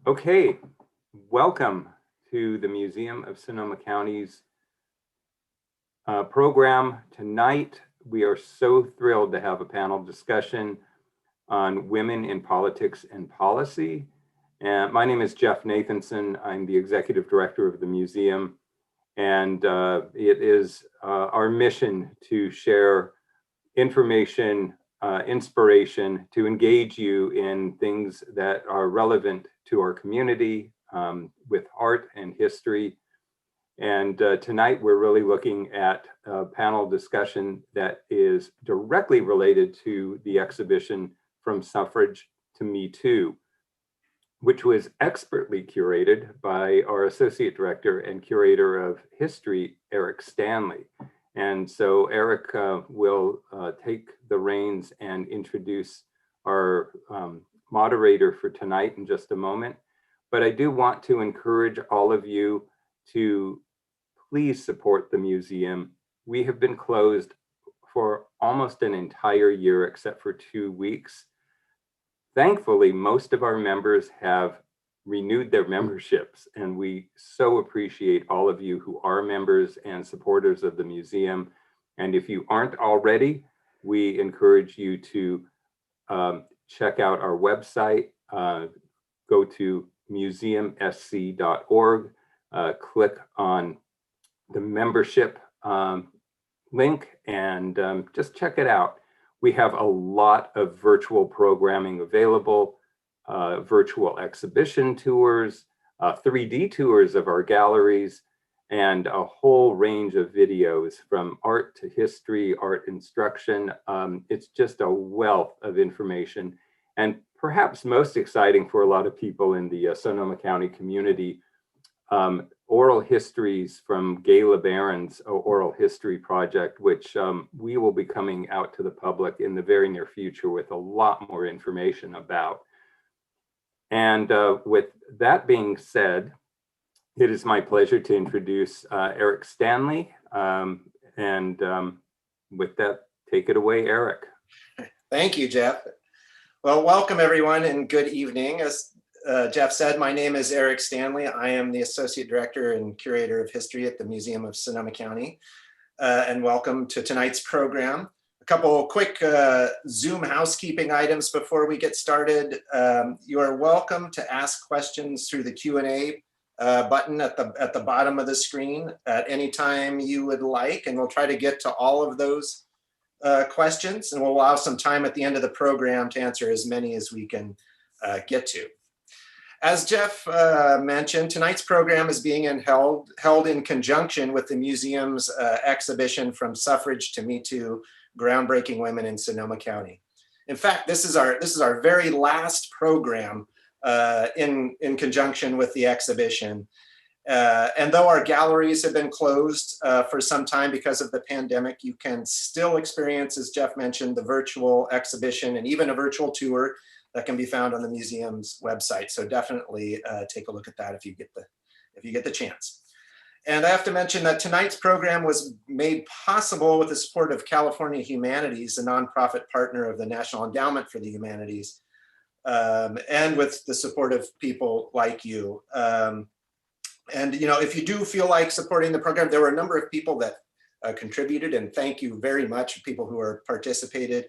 Okay, welcome to the Museum of Sonoma County's program. Tonight, we are so thrilled to have a panel discussion on women in politics and policy. And my name is Jeff Nathanson. I'm the executive director of the museum. And it is our mission to share information, inspiration, to engage you in things that are relevant to our community with art and history. And tonight we're really looking at a panel discussion that is directly related to the exhibition From Suffrage to MeToo, which was expertly curated by our Associate Director and Curator of History, Eric Stanley. And so Eric will take the reins and introduce our moderator for tonight in just a moment. But I do want to encourage all of you to please support the museum. We have been closed for almost an entire year except for 2 weeks. Thankfully, most of our members have renewed their memberships, and we so appreciate all of you who are members and supporters of the museum. And if you aren't already, we encourage you to check out our website, go to museumsc.org, click on the membership link, and just check it out. We have a lot of virtual programming available, virtual exhibition tours, 3D tours of our galleries, and a whole range of videos from art to history, art instruction. It's just a wealth of information. And perhaps most exciting for a lot of people in the Sonoma County community, oral histories from Gay LeBaron's Oral History Project, which we will be coming out to the public in the very near future with a lot more information about. And with that being said, it is my pleasure to introduce Eric Stanley. And with that, take it away, Eric. Thank you, Jeff. Well, welcome everyone and good evening. As Jeff said, my name is Eric Stanley. I am the Associate Director and Curator of History at the Museum of Sonoma County. And welcome to tonight's program. A couple quick Zoom housekeeping items before we get started. You are welcome to ask questions through the Q&A button at the bottom of the screen at any time you would like, and we'll try to get to all of those questions, and we'll allow some time at the end of the program to answer as many as we can get to. As Jeff mentioned, tonight's program is being held in conjunction with the museum's exhibition From Suffrage to MeToo, Groundbreaking Women in Sonoma County. In fact, this is our very last program in conjunction with the exhibition. And though our galleries have been closed for some time because of the pandemic, you can still experience, as Jeff mentioned, the virtual exhibition and even a virtual tour that can be found on the museum's website. So definitely take a look at that if you get the chance. And I have to mention that tonight's program was made possible with the support of California Humanities, a nonprofit partner of the National Endowment for the Humanities, and with the support of people like you. And if you do feel like supporting the program, there were a number of people that contributed, and thank you very much, people who are participated.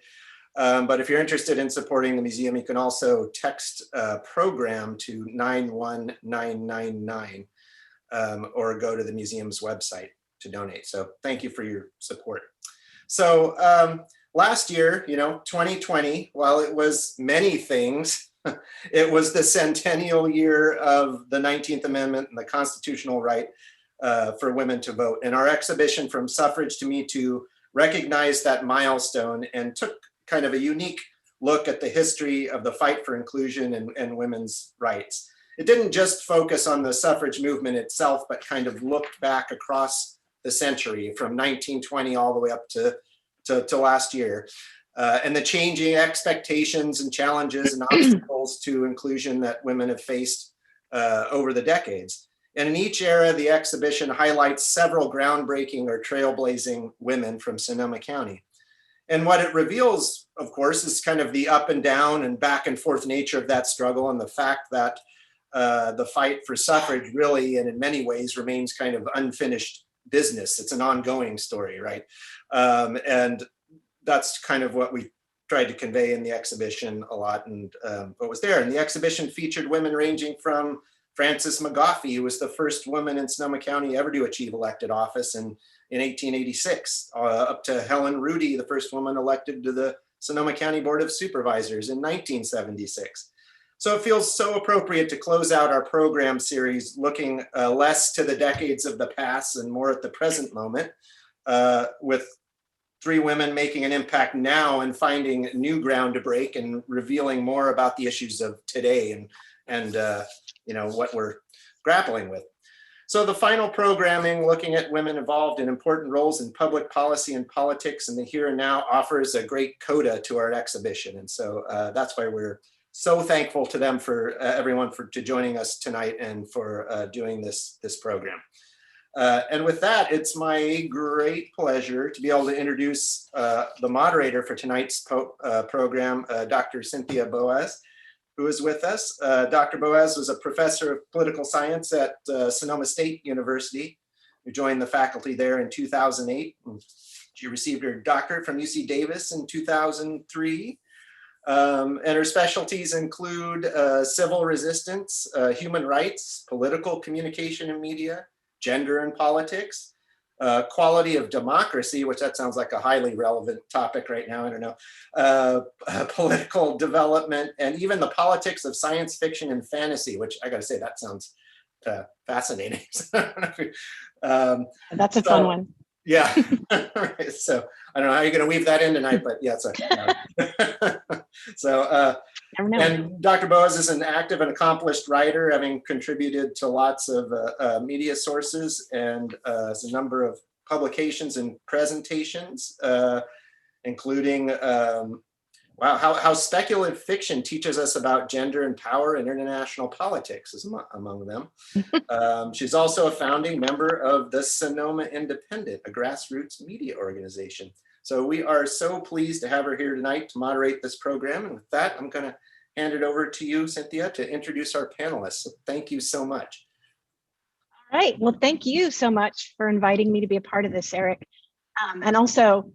But if you're interested in supporting the museum, you can also text program to 91999 or go to the museum's website to donate. So thank you for your support. So last year, 2020, while it was many things, it was the centennial year of the 19th Amendment and the constitutional right for women to vote. And our exhibition From Suffrage to MeToo recognized that milestone and took kind of a unique look at the history of the fight for inclusion and women's rights. It didn't just focus on the suffrage movement itself, but kind of looked back across the century from 1920 all the way up to last year. And the changing expectations and challenges and obstacles to inclusion that women have faced over the decades. And in each era, the exhibition highlights several groundbreaking or trailblazing women from Sonoma County. And what it reveals, of course, is kind of the up and down and back and forth nature of that struggle, and the fact that the fight for suffrage really, and in many ways, remains kind of unfinished business. It's an ongoing story, right? And that's kind of what we tried to convey in the exhibition a lot, and what was there. And the exhibition featured women ranging from Frances McGoffey, who was the first woman in Sonoma County ever to achieve elected office in 1886, up to Helen Rudy, the first woman elected to the Sonoma County Board of Supervisors in 1976. So it feels so appropriate to close out our program series looking less to the decades of the past and more at the present moment, with 3 women making an impact now and finding new ground to break and revealing more about the issues of today and what we're grappling with. So the final programming, looking at women involved in important roles in public policy and politics in the here and now, offers a great coda to our exhibition. And so that's why we're so thankful to them, for everyone to joining us tonight and for doing this program. And with that, it's my great pleasure to be able to introduce the moderator for tonight's program, Dr. Cynthia Boaz, who is with us. Dr. Boaz was a professor of political science at Sonoma State University, who joined the faculty there in 2008. She received her doctorate from UC Davis in 2003. And her specialties include civil resistance, human rights, political communication and media, gender and politics, quality of democracy, which that sounds like a highly relevant topic right now, I don't know, political development, and even the politics of science fiction and fantasy, which I gotta say, that sounds fascinating. That's a fun one. Yeah, so I don't know how you're gonna weave that in tonight, but yeah, it's so, and Dr. Boaz is an active and accomplished writer, having contributed to lots of media sources and a number of publications and presentations, including how speculative fiction teaches us about gender and power and international politics is among them. She's also a founding member of the Sonoma Independent, a grassroots media organization. So we are so pleased to have her here tonight to moderate this program. And with that, I'm going to hand it over to you, Cynthia, to introduce our panelists. So thank you so much. All right. Well, thank you so much for inviting me to be a part of this, Eric. And also,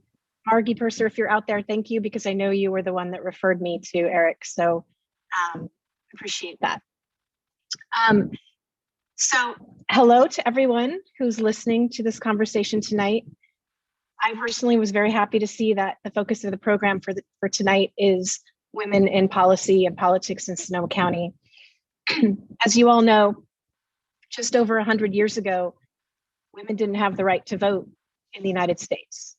Margie Purser, if you're out there, thank you, because I know you were the one that referred me to Eric. So appreciate that. So hello to everyone who's listening to this conversation tonight. I personally was very happy to see that the focus of the program for tonight is women in policy and politics in Sonoma County. As you all know, just over 100 years ago, women didn't have the right to vote in the United States.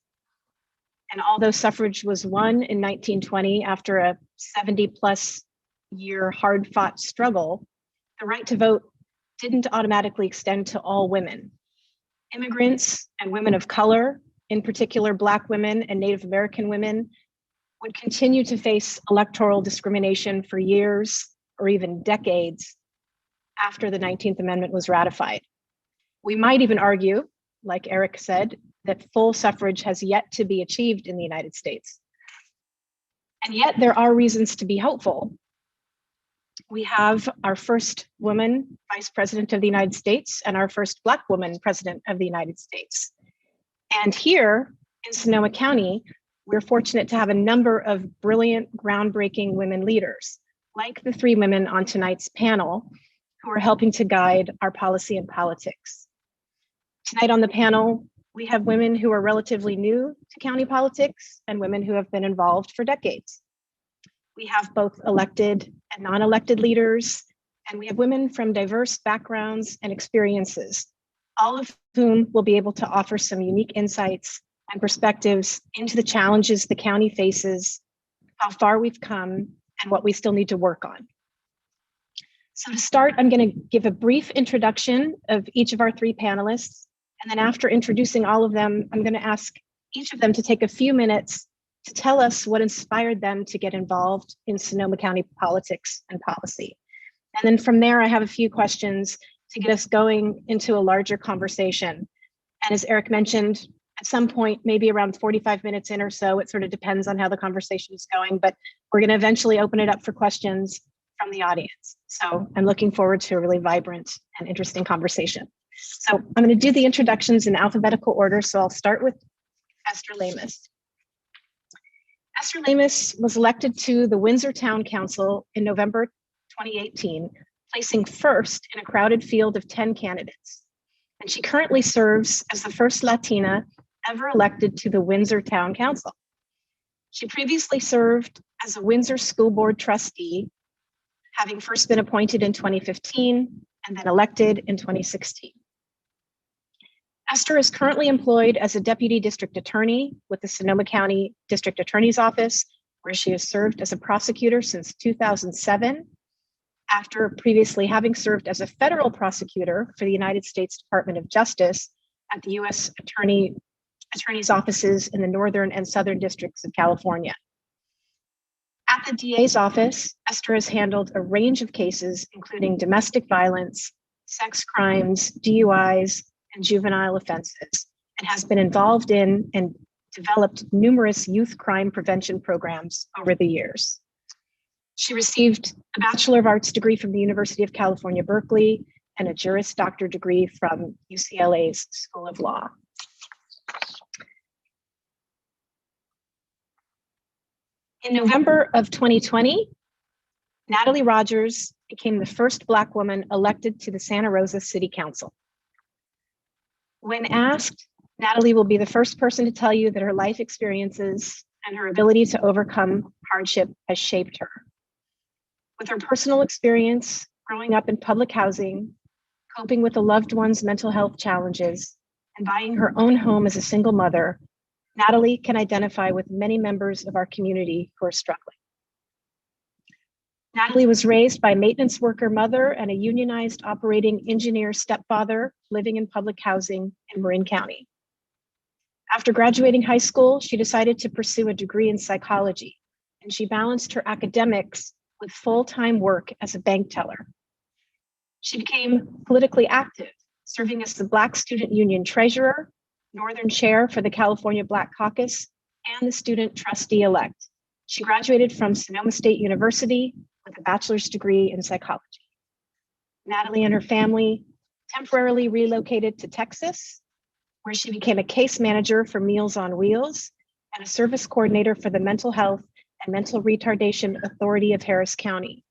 And although suffrage was won in 1920 after a 70+ year hard-fought struggle, the right to vote didn't automatically extend to all women. Immigrants and women of color, in particular Black women and Native American women, would continue to face electoral discrimination for years or even decades after the 19th Amendment was ratified. We might even argue, like Eric said, that full suffrage has yet to be achieved in the United States. And yet there are reasons to be hopeful. We have our first woman vice president of the United States and our first Black woman president of the United States. And here in Sonoma County, we're fortunate to have a number of brilliant, groundbreaking women leaders, like the 3 women on tonight's panel, who are helping to guide our policy and politics. Tonight on the panel, we have women who are relatively new to county politics and women who have been involved for decades. We have both elected and non-elected leaders, and we have women from diverse backgrounds and experiences, all of whom will be able to offer some unique insights and perspectives into the challenges the county faces, how far we've come, and what we still need to work on. So to start, I'm going to give a brief introduction of each of our 3 panelists. And then after introducing all of them, I'm going to ask each of them to take a few minutes to tell us what inspired them to get involved in Sonoma County politics and policy. And then from there, I have a few questions to get us going into a larger conversation. And as Eric mentioned, at some point, maybe around 45 minutes in or so, it sort of depends on how the conversation is going, but we're going to eventually open it up for questions from the audience. So I'm looking forward to a really vibrant and interesting conversation. So I'm going to do the introductions in alphabetical order. So I'll start with Esther Lamas. Esther Lamas was elected to the Windsor Town Council in November 2018, placing first in a crowded field of 10 candidates. And she currently serves as the first Latina ever elected to the Windsor Town Council. She previously served as a Windsor School Board trustee, having first been appointed in 2015 and then elected in 2016. Esther is currently employed as a deputy district attorney with the Sonoma County District Attorney's Office, where she has served as a prosecutor since 2007, after previously having served as a federal prosecutor for the United States Department of Justice at the U.S. Attorney's offices in the Northern and Southern districts of California. At the DA's office, Esther has handled a range of cases, including domestic violence, sex crimes, DUIs, and juvenile offenses, and has been involved in and developed numerous youth crime prevention programs over the years. She received a Bachelor of Arts degree from the University of California, Berkeley, and a Juris Doctor degree from UCLA's School of Law. In November of 2020, Natalie Rogers became the first Black woman elected to the Santa Rosa City Council. When asked, Natalie will be the first person to tell you that her life experiences and her ability to overcome hardship has shaped her. With her personal experience growing up in public housing, coping with a loved one's mental health challenges, and buying her own home as a single mother, Natalie can identify with many members of our community who are struggling. Natalie was raised by a maintenance worker mother and a unionized operating engineer stepfather living in public housing in Marin County. After graduating high school, she decided to pursue a degree in psychology, and she balanced her academics with full-time work as a bank teller. She became politically active, serving as the Black Student Union treasurer, Northern chair for the California Black Caucus, and the student trustee-elect. She graduated from Sonoma State University with a bachelor's degree in psychology. Natalie and her family temporarily relocated to Texas, where she became a case manager for Meals on Wheels and a service coordinator for the Mental Health and Mental Retardation Authority of Harris County.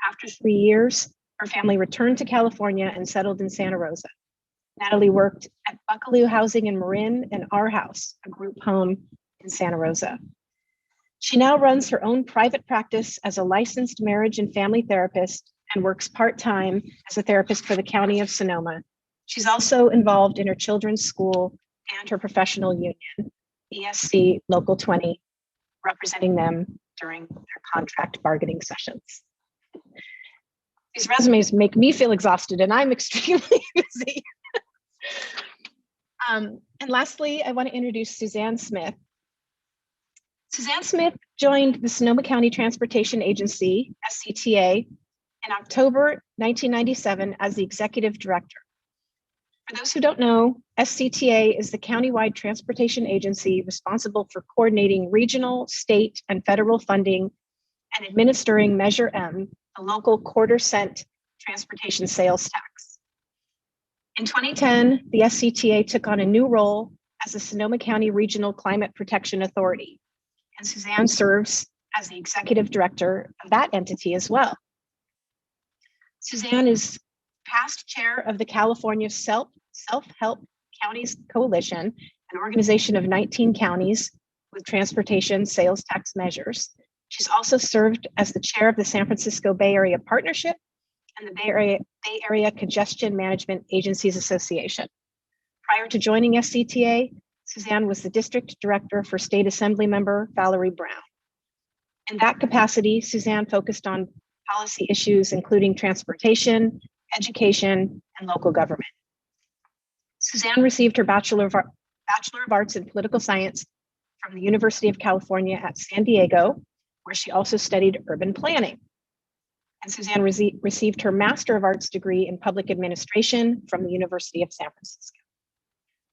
After 3 years, her family returned to California and settled in Santa Rosa. Natalie worked at Buckaloo Housing in Marin and Our House, a group home in Santa Rosa. She now runs her own private practice as a licensed marriage and family therapist and works part-time as a therapist for the County of Sonoma. She's also involved in her children's school and her professional union, ESC Local 20, representing them during their contract bargaining sessions. These resumes make me feel exhausted, and I'm extremely busy. And lastly, I want to introduce Suzanne Smith. Suzanne Smith joined the Sonoma County Transportation Agency, SCTA, in October 1997 as the executive director. For those who don't know, SCTA is the countywide transportation agency responsible for coordinating regional, state, and federal funding and administering Measure M, the local quarter-cent transportation sales tax. In 2010, the SCTA took on a new role as the Sonoma County Regional Climate Protection Authority, and Suzanne serves as the executive director of that entity as well. Suzanne is past chair of the California Self-Help Counties Coalition, an organization of 19 counties with transportation sales tax measures. She's also served as the chair of the San Francisco Bay Area Partnership and the Bay Area Congestion Management Agencies Association. Prior to joining SCTA, Suzanne was the district director for State Assembly member Valerie Brown. In that capacity, Suzanne focused on policy issues including transportation, education, and local government. Suzanne received her Bachelor of Arts in Political Science from the University of California at San Diego, where she also studied urban planning. And Suzanne received her Master of Arts degree in Public Administration from the University of San Francisco.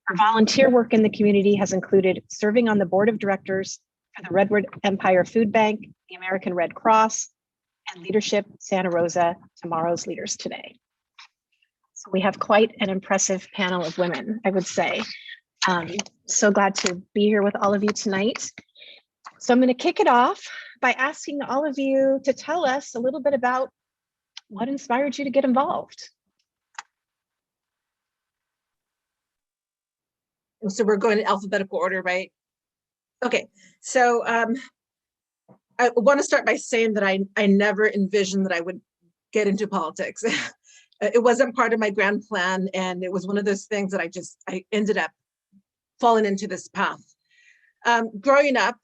Her volunteer work in the community has included serving on the board of directors for the Redwood Empire Food Bank, the American Red Cross, and Leadership Santa Rosa, Tomorrow's Leaders Today. So we have quite an impressive panel of women, I would say. So glad to be here with all of you tonight. So I'm going to kick it off by asking all of you to tell us a little bit about what inspired you to get involved. So we're going in alphabetical order, right? Okay, so I want to start by saying that I never envisioned that I would get into politics. It wasn't part of my grand plan, and it was one of those things that I ended up falling into this path. Growing up,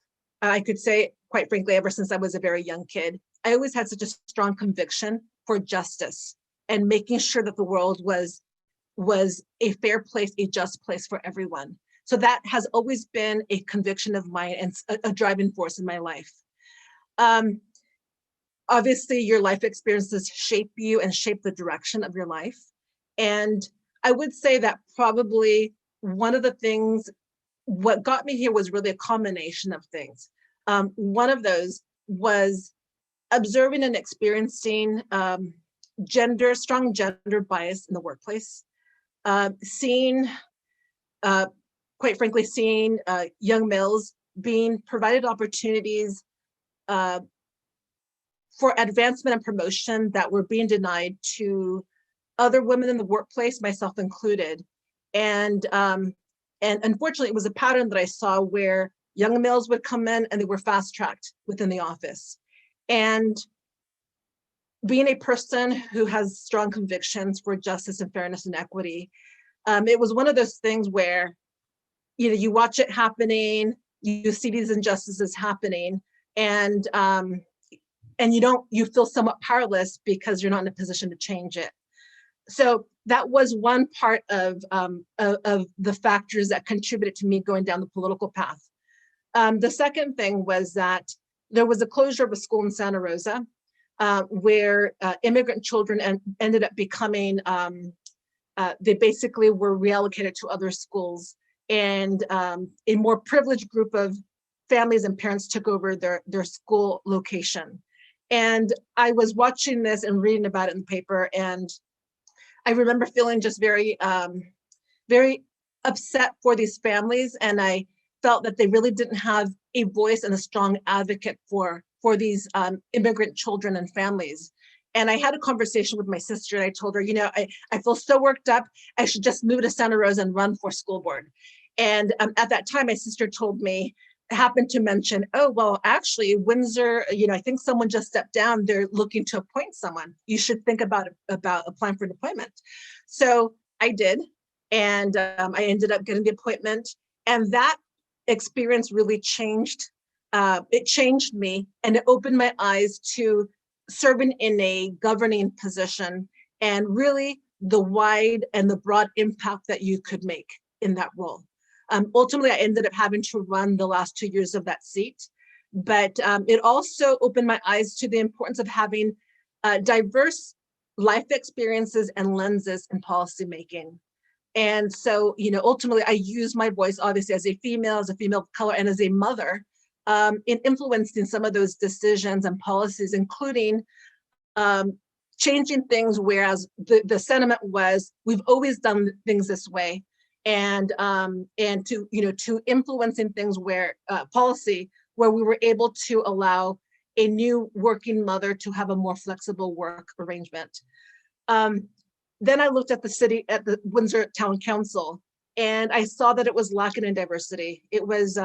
I could say, quite frankly, ever since I was a very young kid, I always had such a strong conviction for justice and making sure that the world was a fair place, a just place for everyone. So that has always been a conviction of mine and a driving force in my life. Obviously, your life experiences shape you and shape the direction of your life. And I would say that probably one of the things, what got me here was really a combination of things. One of those was observing and experiencing strong gender bias in the workplace. Seeing, quite frankly, seeing young males being provided opportunities for advancement and promotion that were being denied to other women in the workplace, myself included. And unfortunately, it was a pattern that I saw where young males would come in and they were fast-tracked within the office. And being a person who has strong convictions for justice and fairness and equity, it was one of those things where, you watch it happening, you see these injustices happening, and you feel somewhat powerless because you're not in a position to change it. So that was one part of the factors that contributed to me going down the political path. The second thing was that there was a closure of a school in Santa Rosa where immigrant children ended up becoming, they basically were reallocated to other schools, and a more privileged group of families and parents took over their school location. And I was watching this and reading about it in the paper, and I remember feeling just very, very upset for these families, and I felt that they really didn't have a voice and a strong advocate for these immigrant children and families. And I had a conversation with my sister, and I told her, I feel so worked up, I should just move to Santa Rosa and run for school board. And at that time, my sister told me, happened to mention, oh, well, actually, Windsor, I think someone just stepped down. They're looking to appoint someone. You should think about applying for an appointment. So I did, and I ended up getting the appointment. And that experience really changed. It changed me, and it opened my eyes to serving in a governing position and really the wide and the broad impact that you could make in that role. Ultimately, I ended up having to run the last 2 years of that seat, but it also opened my eyes to the importance of having diverse life experiences and lenses in policymaking. And so, ultimately, I use my voice, obviously, as a female of color, and as a mother, in influencing some of those decisions and policies, including changing things, whereas the sentiment was, we've always done things this way. And to influencing things where policy where we were able to allow a new working mother to have a more flexible work arrangement. Then I looked at the Windsor Town Council, and I saw that it was lacking in diversity. It was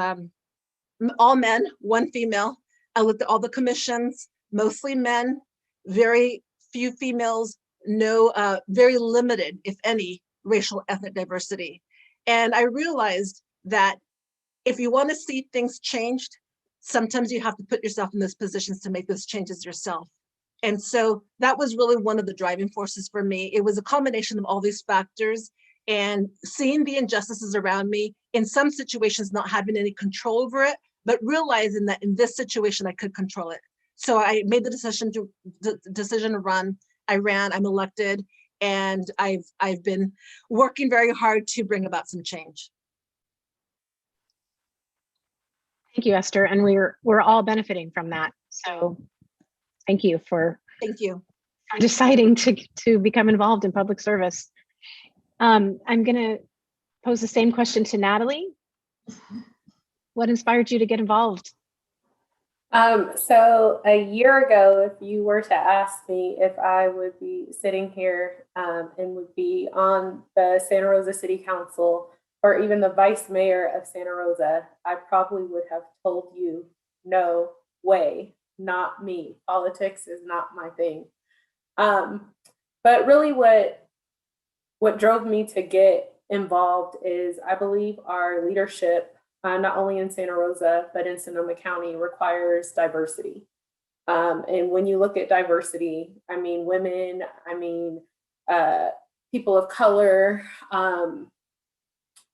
all men, one female. I looked at all the commissions, mostly men, very few females, no, very limited, if any, racial ethnic diversity. And I realized that if you want to see things changed, sometimes you have to put yourself in those positions to make those changes yourself. And so that was really one of the driving forces for me. It was a combination of all these factors and seeing the injustices around me, in some situations not having any control over it, but realizing that in this situation I could control it. So I made the decision to run. I ran, I'm elected, and I've been working very hard to bring about some change. Thank you, Esther, and we're all benefiting from that. So thank you for Thank you. deciding to become involved in public service. I'm going to pose the same question to Natalie. What inspired you to get involved? So a year ago, if you were to ask me if I would be sitting here and would be on the Santa Rosa City Council or even the vice mayor of Santa Rosa, I probably would have told you, no way, not me. Politics is not my thing. But really what drove me to get involved is I believe our leadership, not only in Santa Rosa, but in Sonoma County, requires diversity. And when you look at diversity, I mean women, I mean people of color,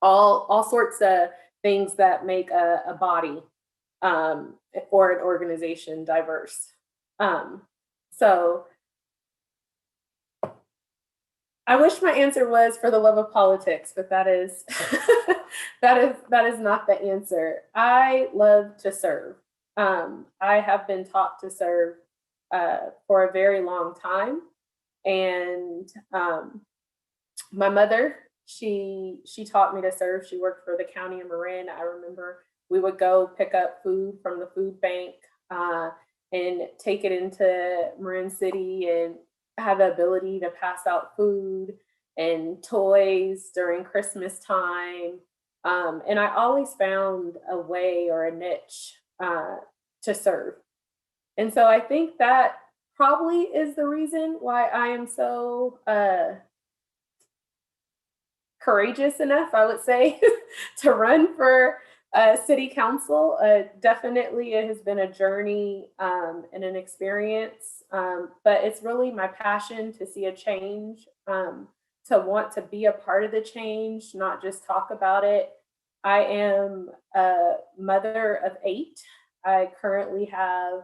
all sorts of things that make a body or an organization diverse. So I wish my answer was for the love of politics, but that is that is not the answer. I love to serve. I have been taught to serve for a very long time, and my mother, she taught me to serve. She worked for the county of Marin. I remember we would go pick up food from the food bank and take it into Marin City and have the ability to pass out food and toys during Christmas time. And I always found a way or a niche to serve. And so I think that probably is the reason why I am so courageous enough, I would say, to run for city council. Definitely it has been a journey and an experience, but it's really my passion to see a change, to want to be a part of the change, not just talk about it. I am a mother of 8. I currently have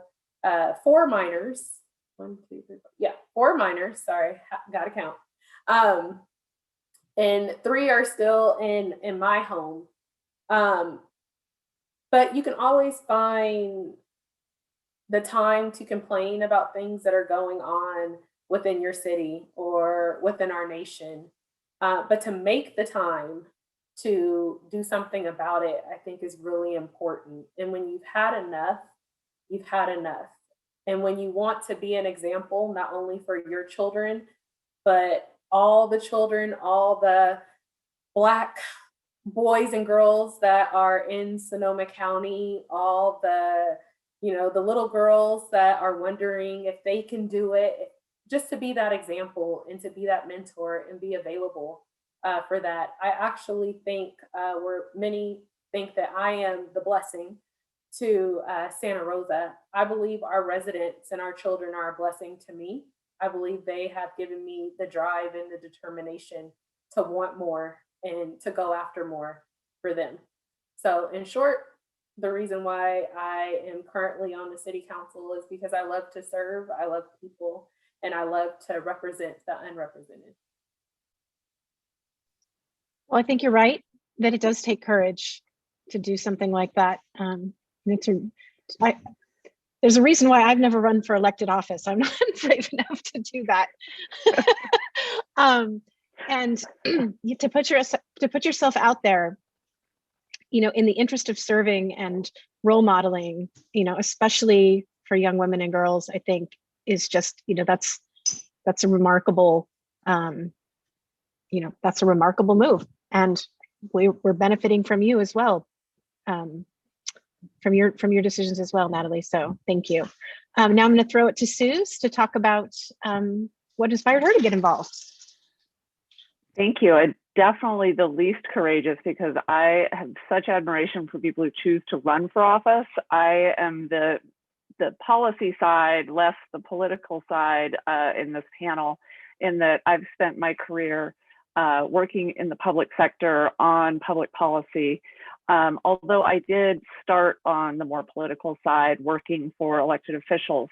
4 minors. 1, 2, 3, 4. Yeah, 4 minors. Sorry, gotta count. And 3 are still in my home. But you can always find the time to complain about things that are going on within your city or within our nation. But to make the time to do something about it, I think is really important. And when you've had enough, you've had enough. And when you want to be an example, not only for your children, but all the children, all the Black boys and girls that are in Sonoma County, all the, the little girls that are wondering if they can do it, just to be that example and to be that mentor and be available for that. I actually think where many think that I am the blessing to Santa Rosa, I believe our residents and our children are a blessing to me. I believe they have given me the drive and the determination to want more and to go after more for them. So in short, the reason why I am currently on the city council is because I love to serve, I love people, and I love to represent the unrepresented. Well, I think you're right that it does take courage to do something like that. There's a reason why I've never run for elected office. I'm not brave enough to do that. And to put yourself out there, in the interest of serving and role modeling, especially for young women and girls, I think is just, that's a remarkable, that's a remarkable move. And we're benefiting from you as well, from your decisions as well, Natalie. So thank you. Now I'm going to throw it to Suze to talk about what inspired her to get involved. Thank you. I'm definitely the least courageous because I have such admiration for people who choose to run for office. I am the policy side, less the political side in this panel, in that I've spent my career working in the public sector on public policy. Although I did start on the more political side, working for elected officials.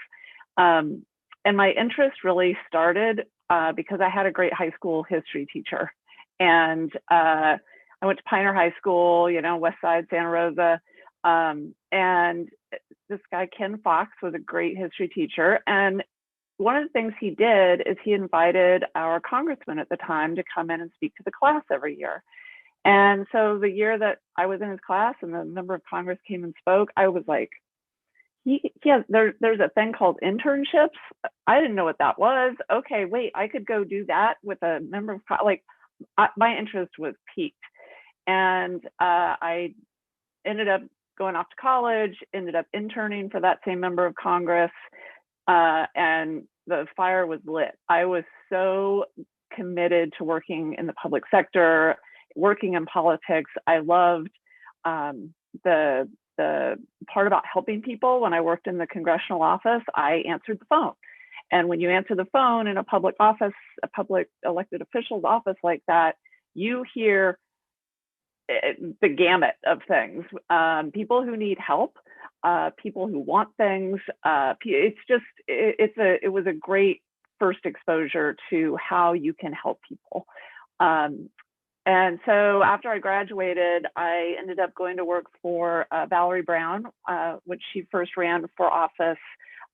And my interest really started because I had a great high school history teacher. And I went to Pioneer High School, West Side, Santa Rosa. And this guy, Ken Fox, was a great history teacher. And one of the things he did is he invited our congressman at the time to come in and speak to the class every year. And so the year that I was in his class and the member of Congress came and spoke, I was like, there's a thing called internships. I didn't know what that was. Okay, wait, I could go do that with a member of, my interest was piqued. And I ended up going off to college, ended up interning for that same member of Congress, and the fire was lit. I was so committed to working in the public sector, working in politics. I loved the part about helping people. When I worked in the congressional office, I answered the phone. And when you answer the phone in a public office, a public elected official's office like that, you hear the gamut of things. People who need help, people who want things. It was a great first exposure to how you can help people. And so after I graduated, I ended up going to work for Valerie Brown, which she first ran for office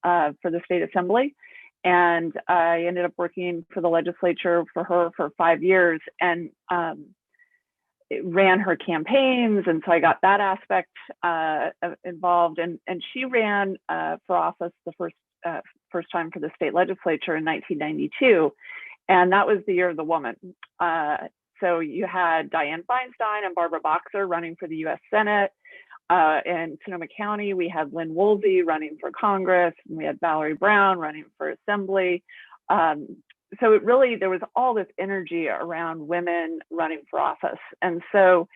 for the state assembly. And I ended up working for the legislature for her for 5 years and ran her campaigns. And so I got that aspect involved. And she ran for office the first time for the state legislature in 1992. And that was the year of the woman. So you had Dianne Feinstein and Barbara Boxer running for the U.S. Senate. In Sonoma County, we had Lynn Woolsey running for Congress, and we had Valerie Brown running for Assembly. So it really, there was all this energy around women running for office. And so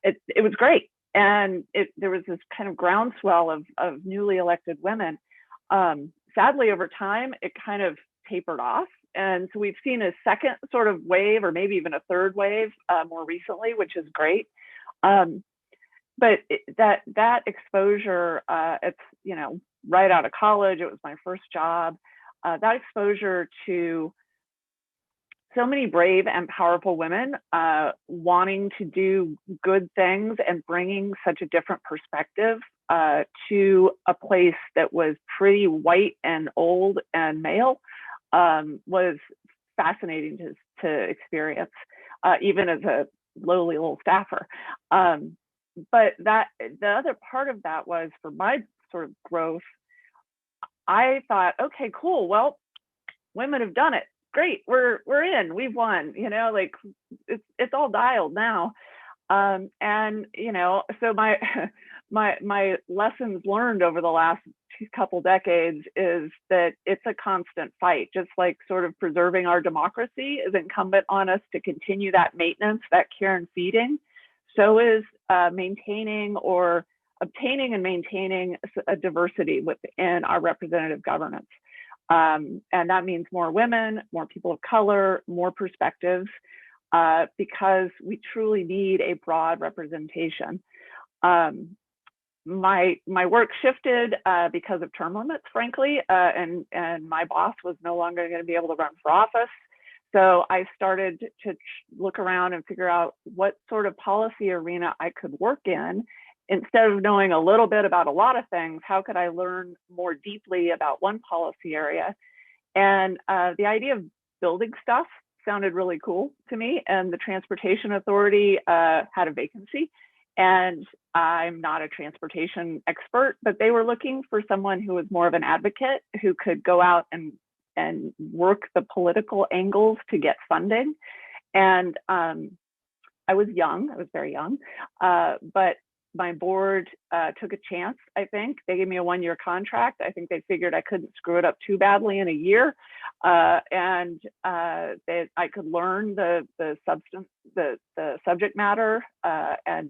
it was great. And there was this kind of groundswell of newly elected women. Sadly, over time, it kind of tapered off. And so we've seen a second sort of wave, or maybe even a third wave more recently, which is great. But that exposure, it's, right out of college, it was my first job. That exposure to so many brave and powerful women wanting to do good things and bringing such a different perspective to a place that was pretty white and old and male was fascinating to experience, even as a lowly little staffer. But the other part of that was, for my sort of growth, I thought, okay, cool. Well, women have done it. Great, we're in. We've won. It's all dialed now. And so my lessons learned over the last couple decades is that it's a constant fight. Just like sort of preserving our democracy is incumbent on us to continue that maintenance, that care and feeding. So is maintaining or obtaining and maintaining a diversity within our representative governance. And that means more women, more people of color, more perspectives, because we truly need a broad representation. My work shifted because of term limits, frankly, and my boss was no longer going to be able to run for office. So I started to look around and figure out what sort of policy arena I could work in. Instead of knowing a little bit about a lot of things, how could I learn more deeply about one policy area? And the idea of building stuff sounded really cool to me. And the Transportation Authority had a vacancy. And I'm not a transportation expert, but they were looking for someone who was more of an advocate, who could go out and work the political angles to get funding. And I was young, I was very young, but my board took a chance, I think. They gave me a 1-year contract. I think they figured I couldn't screw it up too badly in a year. And I could learn the substance, the subject matter, and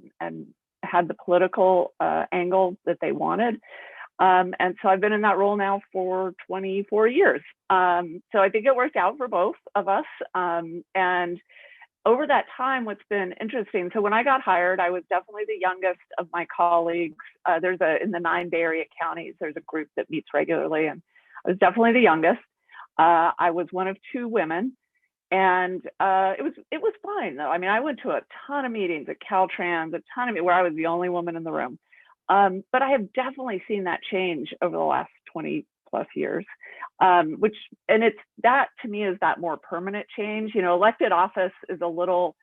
had the political angle that they wanted. And so I've been in that role now for 24 years. So I think it worked out for both of us. And over that time, what's been interesting, so when I got hired, I was definitely the youngest of my colleagues. In the 9 Bay Area counties, there's a group that meets regularly, and I was definitely the youngest. I was one of 2 women, and it was fine though. I mean, I went to a ton of meetings at Caltrans, where I was the only woman in the room. But I have definitely seen that change over the last 20 plus years, and it's that to me is that more permanent change. You know, elected office is a little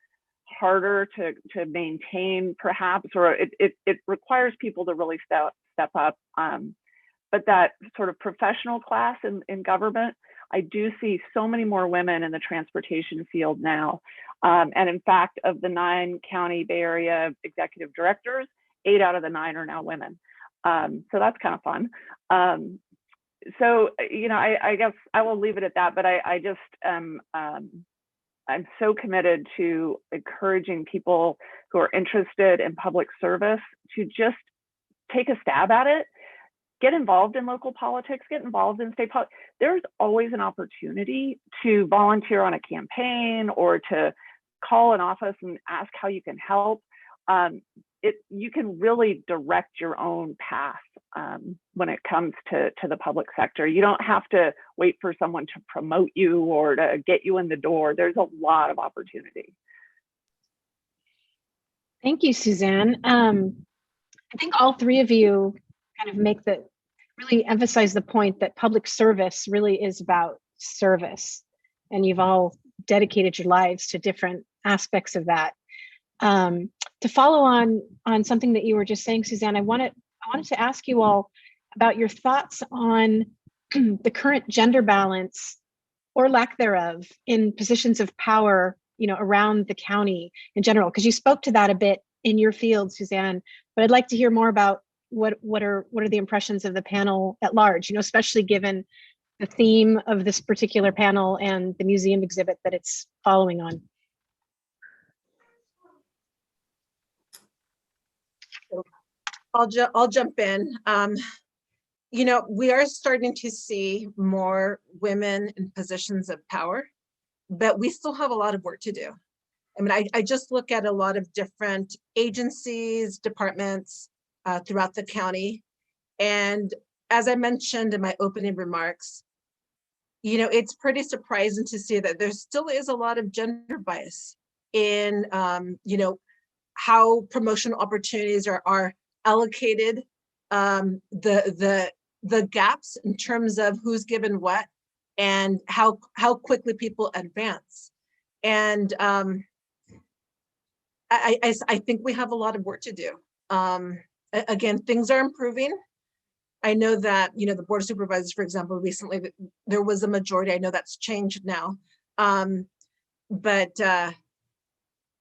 harder to maintain perhaps, or it requires people to really step up. But that sort of professional class in government, I do see so many more women in the transportation field now. And in fact, of the 9 county Bay Area executive directors, 8 out of the 9 are now women. So that's kind of fun. So, you know, I guess I will leave it at that, but I just I'm so committed to encouraging people who are interested in public service to just take a stab at it. Get involved in local politics, get involved in state politics. There's always an opportunity to volunteer on a campaign or to call an office and ask how you can help. You can really direct your own path when it comes to the public sector. You don't have to wait for someone to promote you or to get you in the door. There's a lot of opportunity. Thank you, Suzanne. I think all 3 of you kind of really emphasize the point that public service really is about service. And you've all dedicated your lives to different aspects of that. To follow on something that you were just saying, Suzanne, I wanted to ask you all about your thoughts on the current gender balance or lack thereof in positions of power, you know, around the county in general, because you spoke to that a bit in your field, Suzanne, but I'd like to hear more about what are the impressions of the panel at large, you know, especially given the theme of this particular panel and the museum exhibit that it's following on. I'll jump in. You know, we are starting to see more women in positions of power, but we still have a lot of work to do. I mean, I just look at a lot of different agencies, departments throughout the county. And as I mentioned in my opening remarks, you know, it's pretty surprising to see that there still is a lot of gender bias in, you know, how promotional opportunities are allocated, the gaps in terms of who's given what and how quickly people advance. And I think we have a lot of work to do. Again, things are improving. I know that, you know, the Board of Supervisors, for example, recently there was a majority. I know that's changed now. But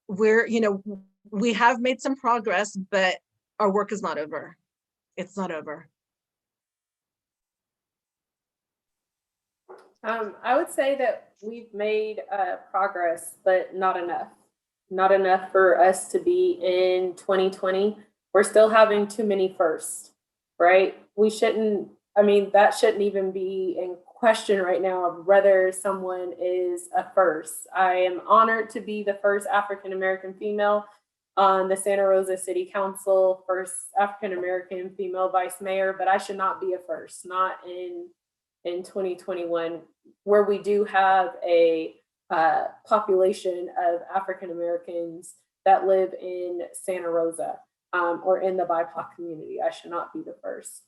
we're, you know, we have made some progress, but our work is not over. It's not over. I would say that we've made progress, but not enough. Not enough for us to be in 2020. We're still having too many firsts, right? We shouldn't, I mean, that shouldn't even be in question right now of whether someone is a first. I am honored to be the first African-American female on the Santa Rosa City Council, first African-American female vice mayor, but I should not be a first, not in 2021, where we do have a population of African-Americans that live in Santa Rosa or in the BIPOC community. I should not be the first.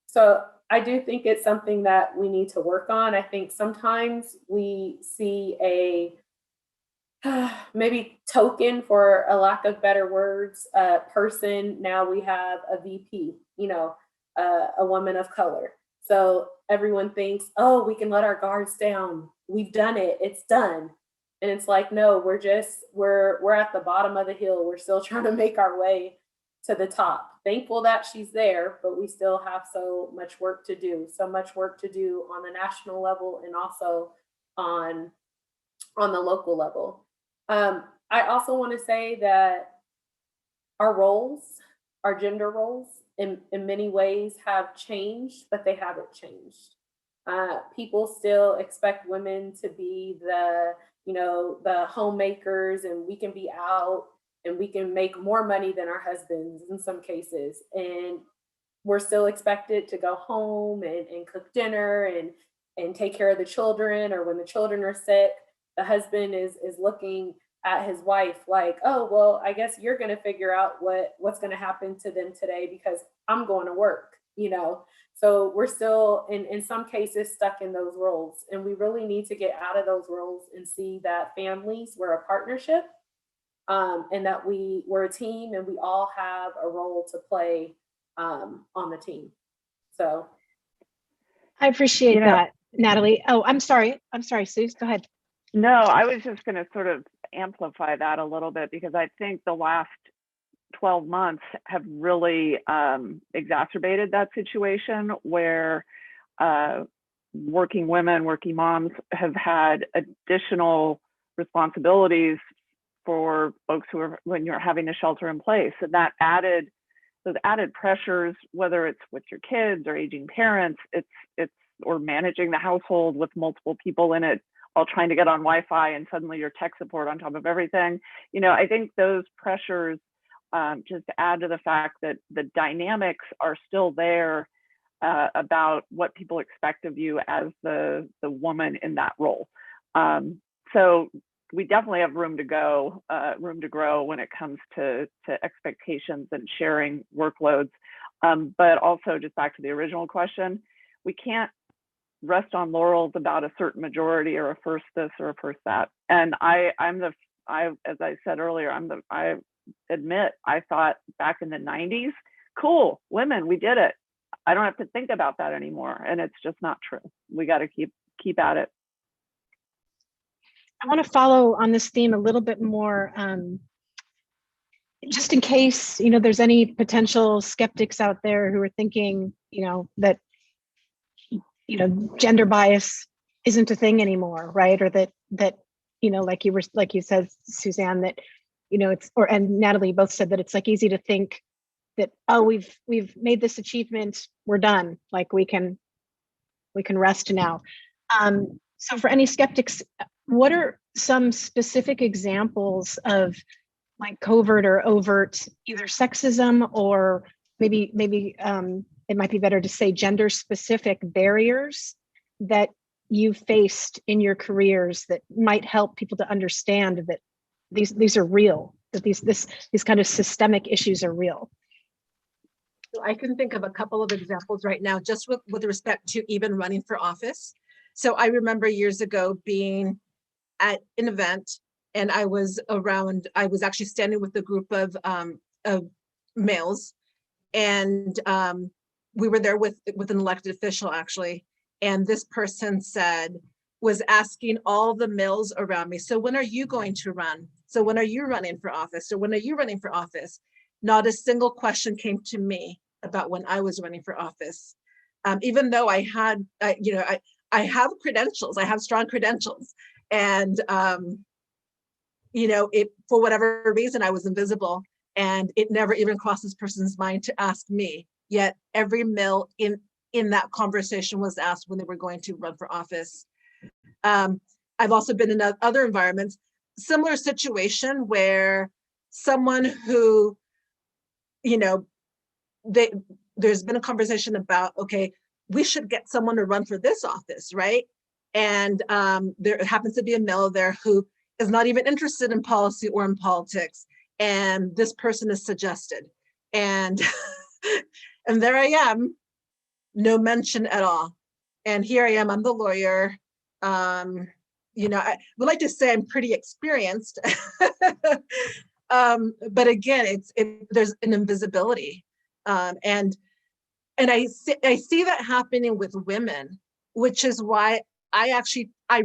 So I do think it's something that we need to work on. I think sometimes we see a maybe token, for a lack of better words, person. Now we have a VP, you know, a woman of color. So everyone thinks, oh, we can let our guards down. We've done it. It's done. And it's like, no, we're at the bottom of the hill. We're still trying to make our way to the top. Thankful that she's there, but we still have so much work to do. So much work to do on the national level and also on the local level. I also want to say that our roles, our gender roles, in many ways have changed, but they haven't changed. People still expect women to be the homemakers, and we can be out and we can make more money than our husbands in some cases. And we're still expected to go home and cook dinner and take care of the children, or when the children are sick, the husband is looking at his wife, like, oh, well, I guess you're going to figure out what's going to happen to them today because I'm going to work, you know? So we're still in some cases stuck in those roles, and we really need to get out of those roles and see that families, we're a partnership, and that we're a team and we all have a role to play on the team. So I appreciate that, Natalie. Oh, I'm sorry, Suze, go ahead. No, I was just going to sort of amplify that a little bit, because I think the last 12 months have really exacerbated that situation where working women, working moms have had additional responsibilities for folks who are, when you're having a shelter in place, and that those added pressures, whether it's with your kids or aging parents, it's or managing the household with multiple people in it, all trying to get on Wi-Fi, and suddenly your tech support on top of everything. You know, I think those pressures just add to the fact that the dynamics are still there about what people expect of you as the woman in that role. So we definitely have room to grow when it comes to expectations and sharing workloads. But also, just back to the original question, we can't rest on laurels about a certain majority or a first this or a first that. And as I said earlier, I admit, I thought back in the 90s, cool, women, we did it. I don't have to think about that anymore. And it's just not true. We got to keep at it. I want to follow on this theme a little bit more, just in case, you know, there's any potential skeptics out there who are thinking, you know, that, you know, gender bias isn't a thing anymore, right? Or that, you know, like you said, Suzanne, that, you know, and Natalie both said that it's like easy to think that, oh, we've made this achievement, we're done, like we can rest now. So for any skeptics, what are some specific examples of like covert or overt either sexism, or maybe it might be better to say gender specific barriers that you faced in your careers that might help people to understand that these are real, that these kind of systemic issues are real? So I can think of a couple of examples right now, just with respect to even running for office. So I remember years ago being at an event, and I was actually standing with a group of males, and we were there with an elected official actually, and this person was asking all the males around me, so when are you going to run? So when are you running for office? So when are you running for office? Not a single question came to me about when I was running for office, even though I had, I have credentials, I have strong credentials, and for whatever reason I was invisible, and it never even crossed this person's mind to ask me. Yet every male in that conversation was asked when they were going to run for office. I've also been in other environments, similar situation where someone who, there's been a conversation about, okay, we should get someone to run for this office, right? And there happens to be a male there who is not even interested in policy or in politics, and this person is suggested, and and there I am, no mention at all. And here I am, I'm the lawyer. I would like to say I'm pretty experienced, but again, there's an invisibility, and I see that happening with women, which is why I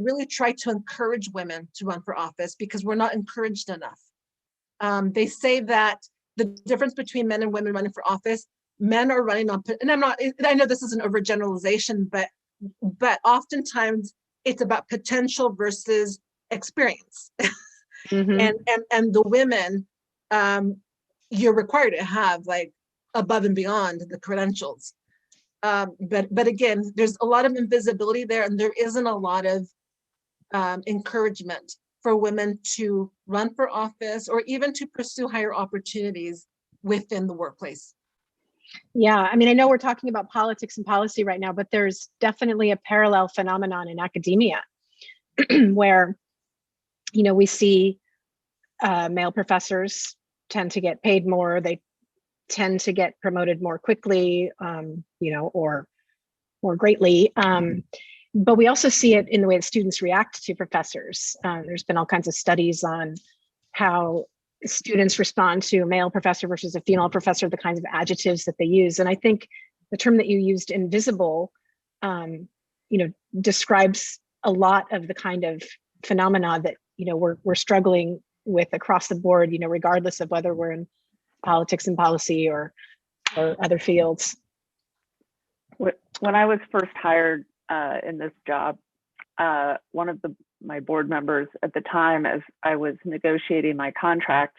really try to encourage women to run for office, because we're not encouraged enough. They say that the difference between men and women running for office, men are running on, and I know this is an overgeneralization, but oftentimes it's about potential versus experience. Mm-hmm. and the women, you're required to have like above and beyond the credentials. But again, there's a lot of invisibility there, and there isn't a lot of encouragement for women to run for office or even to pursue higher opportunities within the workplace. Yeah, I mean, I know we're talking about politics and policy right now, but there's definitely a parallel phenomenon in academia where, we see male professors tend to get paid more. They tend to get promoted more quickly, or more greatly. But we also see it in the way that students react to professors. There's been all kinds of studies on how students respond to a male professor versus a female professor, the kinds of adjectives that they use. And I think the term that you used, invisible, describes a lot of the kind of phenomena that, we're struggling with across the board, regardless of whether we're in politics and policy or other fields. When I was first hired in this job, one of my board members at the time, as I was negotiating my contract,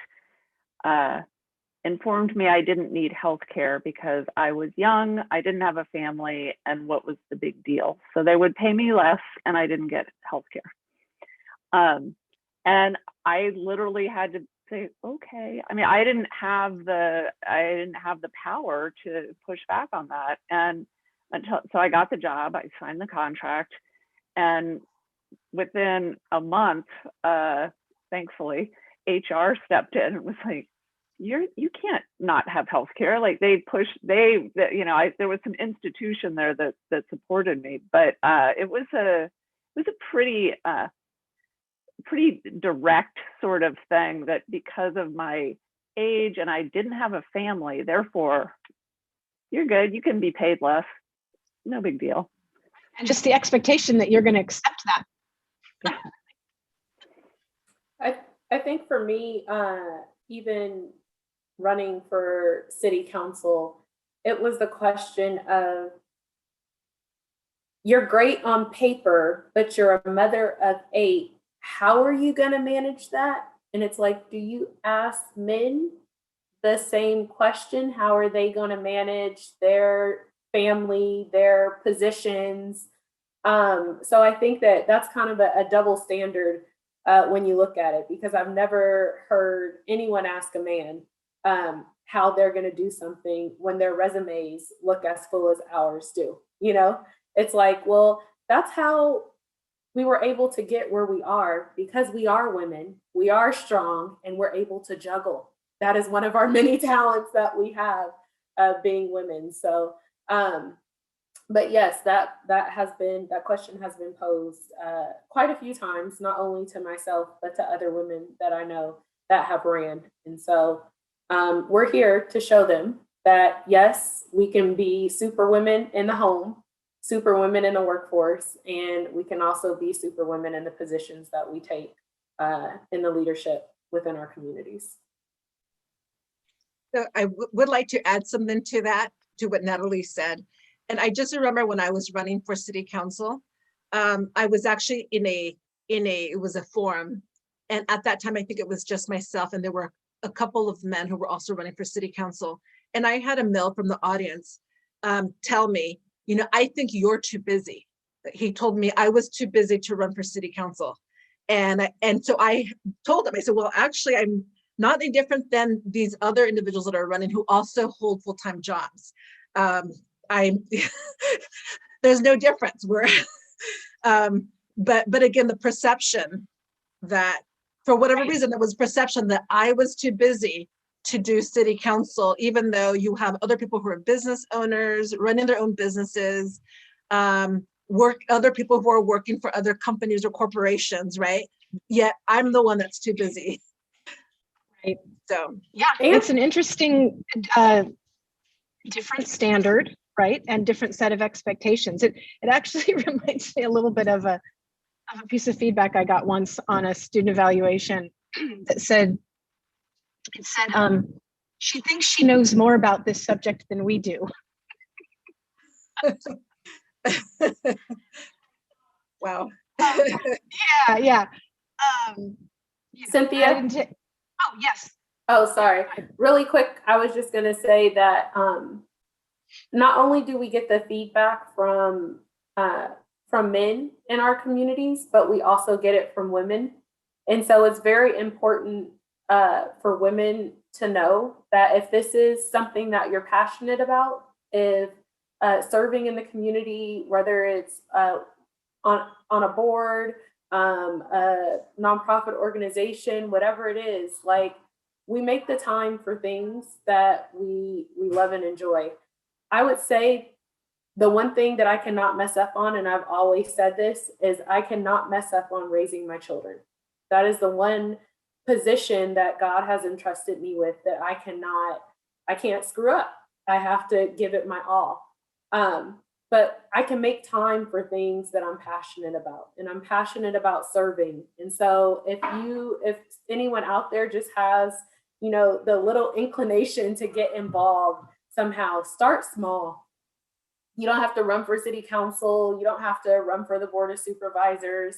informed me I didn't need health care because I was young, I didn't have a family, and what was the big deal? So they would pay me less and I didn't get health care. And I literally had to say, okay. I mean, I didn't have the power to push back on that. And so I got the job, I signed the contract, and within a month, thankfully, HR stepped in and was like, you can't not have healthcare. Like there was some institution there that supported me, but it was a pretty direct sort of thing, that because of my age and I didn't have a family, therefore you're good, you can be paid less, no big deal. And just the expectation that you're going to accept that. I think for me, even running for city council, it was the question of, you're great on paper, but you're a mother of 8. How are you going to manage that? And it's like, do you ask men the same question? How are they going to manage their family, their positions? So I think that's kind of a double standard when you look at it, because I've never heard anyone ask a man how they're going to do something when their resumes look as full as ours do. It's like, well, that's how we were able to get where we are, because we are women, we are strong, and we're able to juggle. That is one of our many talents that we have, being women. So, but yes, that question has been posed quite a few times, not only to myself, but to other women that I know that have ran. And so we're here to show them that, yes, we can be super women in the home, super women in the workforce, and we can also be super women in the positions that we take in the leadership within our communities. So I would like to add something to that, to what Natalie said. And I just remember when I was running for city council, I was actually it was a forum. And at that time, I think it was just myself, and there were a couple of men who were also running for city council. And I had a male from the audience tell me, I think you're too busy. He told me I was too busy to run for city council. And so I told him, I said, well, actually, I'm not any different than these other individuals that are running who also hold full-time jobs. There's no difference. But again, the perception that, for whatever reason, there was perception that I was too busy to do city council, even though you have other people who are business owners running their own businesses, other people who are working for other companies or corporations, right? Yet I'm the one that's too busy. Right. So yeah, it's an interesting different standard, right? And different set of expectations. It actually reminds me a little bit of a piece of feedback I got once on a student evaluation that said, she thinks she knows more about this subject than we do. Wow. Yeah. Cynthia? Oh, yes. Oh, sorry. Really quick, I was just going to say that not only do we get the feedback from men in our communities, but we also get it from women. And so it's very important for women to know that if this is something that you're passionate about, if serving in the community, whether it's on a board a nonprofit organization, whatever it is, like we make the time for things that we love and enjoy. I would say the one thing that I cannot mess up on, and I've always said this, is I cannot mess up on raising my children. That is the one position that God has entrusted me with that I can't screw up. I have to give it my all. But I can make time for things that I'm passionate about, and I'm passionate about serving. And so if anyone out there just has, the little inclination to get involved somehow, start small. You don't have to run for city council. You don't have to run for the board of supervisors.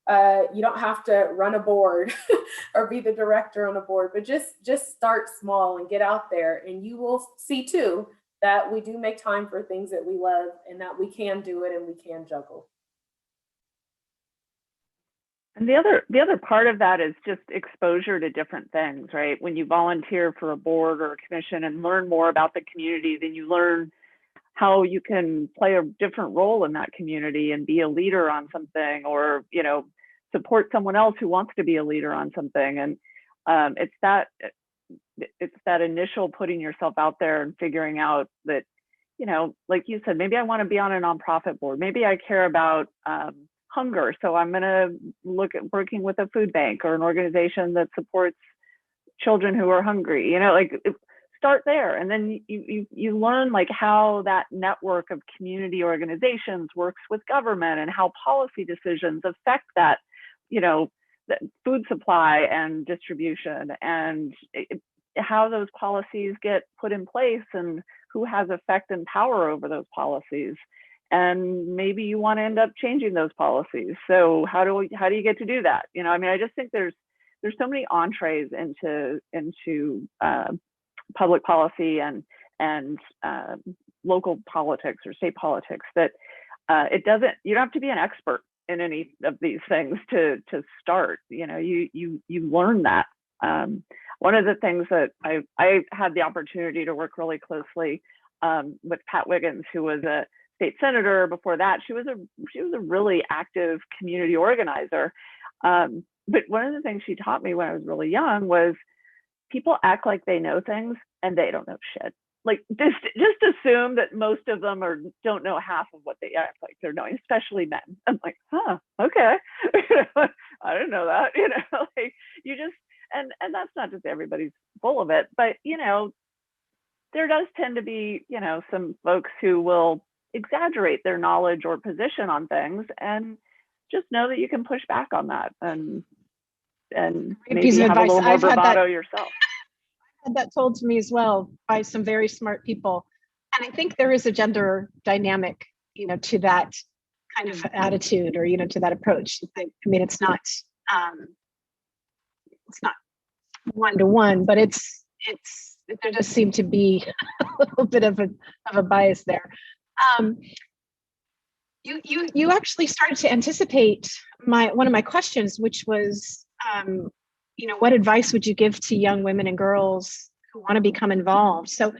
You don't have to run a board or be the director on a board, but just start small and get out there, and you will see too that we do make time for things that we love, and that we can do it and we can juggle. And the other part of that is just exposure to different things, right? When you volunteer for a board or a commission and learn more about the community, then you learn how you can play a different role in that community and be a leader on something, or, support someone else who wants to be a leader on something. And it's that initial putting yourself out there and figuring out that, like you said, maybe I want to be on a nonprofit board. Maybe I care about hunger. So I'm going to look at working with a food bank or an organization that supports children who are hungry, start there. And then you learn like how that network of community organizations works with government, and how policy decisions affect that, the food supply and distribution, and how those policies get put in place, and who has effect and power over those policies. And maybe you want to end up changing those policies. So how do you get to do that? I just think there's so many entrees into public policy and local politics or state politics that you don't have to be an expert in any of these things to start. You learn that. One of the things that I had the opportunity to work really closely with Pat Wiggins, who was a state senator before that. She was a really active community organizer. But one of the things she taught me when I was really young was people act like they know things and they don't know shit. Like just assume that most of them don't know half of what they act like they're knowing, especially men. I'm like, okay. I didn't know that, like you just, and that's not to say everybody's full of it, but there does tend to be, some folks who will exaggerate their knowledge or position on things, and just know that you can push back on that and maybe have a little more bravado yourself. I've had that told to me as well by some very smart people. And I think there is a gender dynamic, to that kind of attitude, or, to that approach. It's not one-to-one, but there does seem to be a little bit of a bias there. You actually started to anticipate one of my questions, which was, what advice would you give to young women and girls who want to become involved? So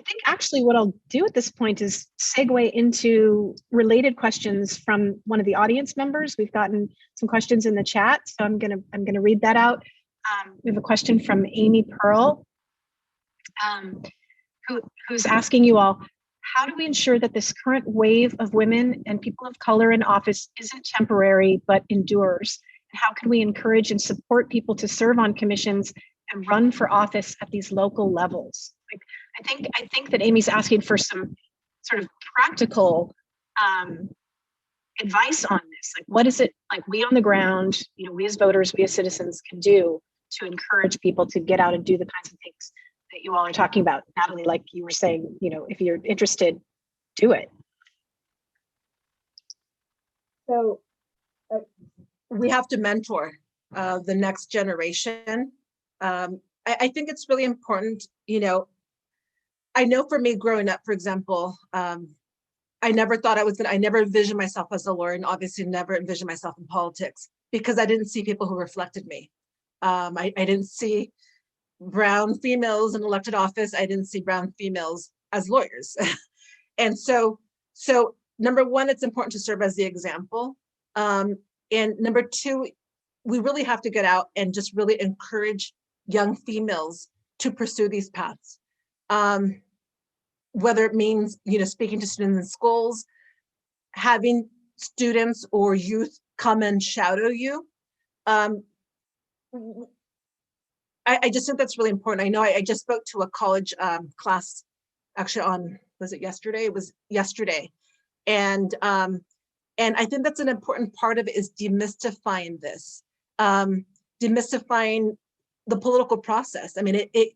I think actually what I'll do at this point is segue into related questions from one of the audience members. We've gotten some questions in the chat, so I'm gonna read that out. We have a question from Amy Pearl, who's asking you all, how do we ensure that this current wave of women and people of color in office isn't temporary but endures? And how can we encourage and support people to serve on commissions and run for office at these local levels? I think that Amy's asking for some sort of practical advice on this. Like, what is it like we on the ground, we as voters, we as citizens can do to encourage people to get out and do the kinds of things that you all are talking about? Natalie, like you were saying, if you're interested, do it. So we have to mentor the next generation. I think it's really important, I know for me growing up, for example, I never thought I never envisioned myself as a lawyer, and obviously never envisioned myself in politics, because I didn't see people who reflected me. I didn't see brown females in elected office. I didn't see brown females as lawyers. And so number one, it's important to serve as the example. And number two, we really have to get out and just really encourage young females to pursue these paths. Whether it means, speaking to students in schools, having students or youth come and shadow you. I just think that's really important. I know I just spoke to a college class actually was it yesterday? It was yesterday. And I think that's an important part of it, is demystifying this, demystifying the political process. I mean, it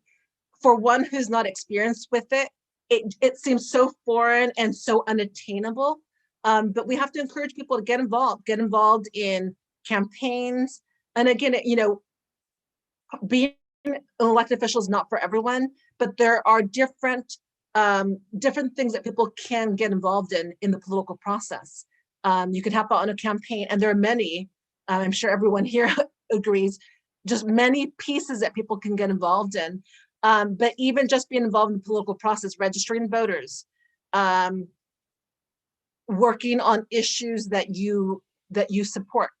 for one who's not experienced with it seems so foreign and so unattainable. But we have to encourage people to get involved in campaigns. And again, being an elected official is not for everyone, but there are different things that people can get involved in the political process. You can help out on a campaign, and there are many, I'm sure everyone here agrees, just many pieces that people can get involved in. But even just being involved in the political process, registering voters, working on issues that you support.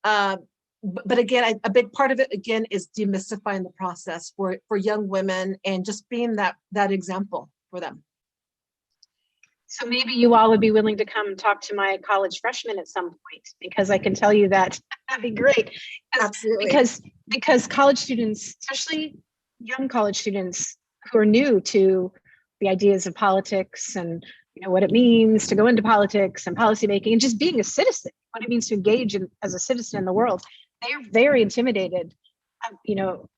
But again, a big part of it, again, is demystifying the process for young women and just being that example for them. So maybe you all would be willing to come talk to my college freshmen at some point, because I can tell you that that'd be great. Absolutely. Because college students, especially young college students who are new to the ideas of politics and what it means to go into politics and policymaking and just being a citizen, what it means to engage as a citizen in the world, they're very intimidated,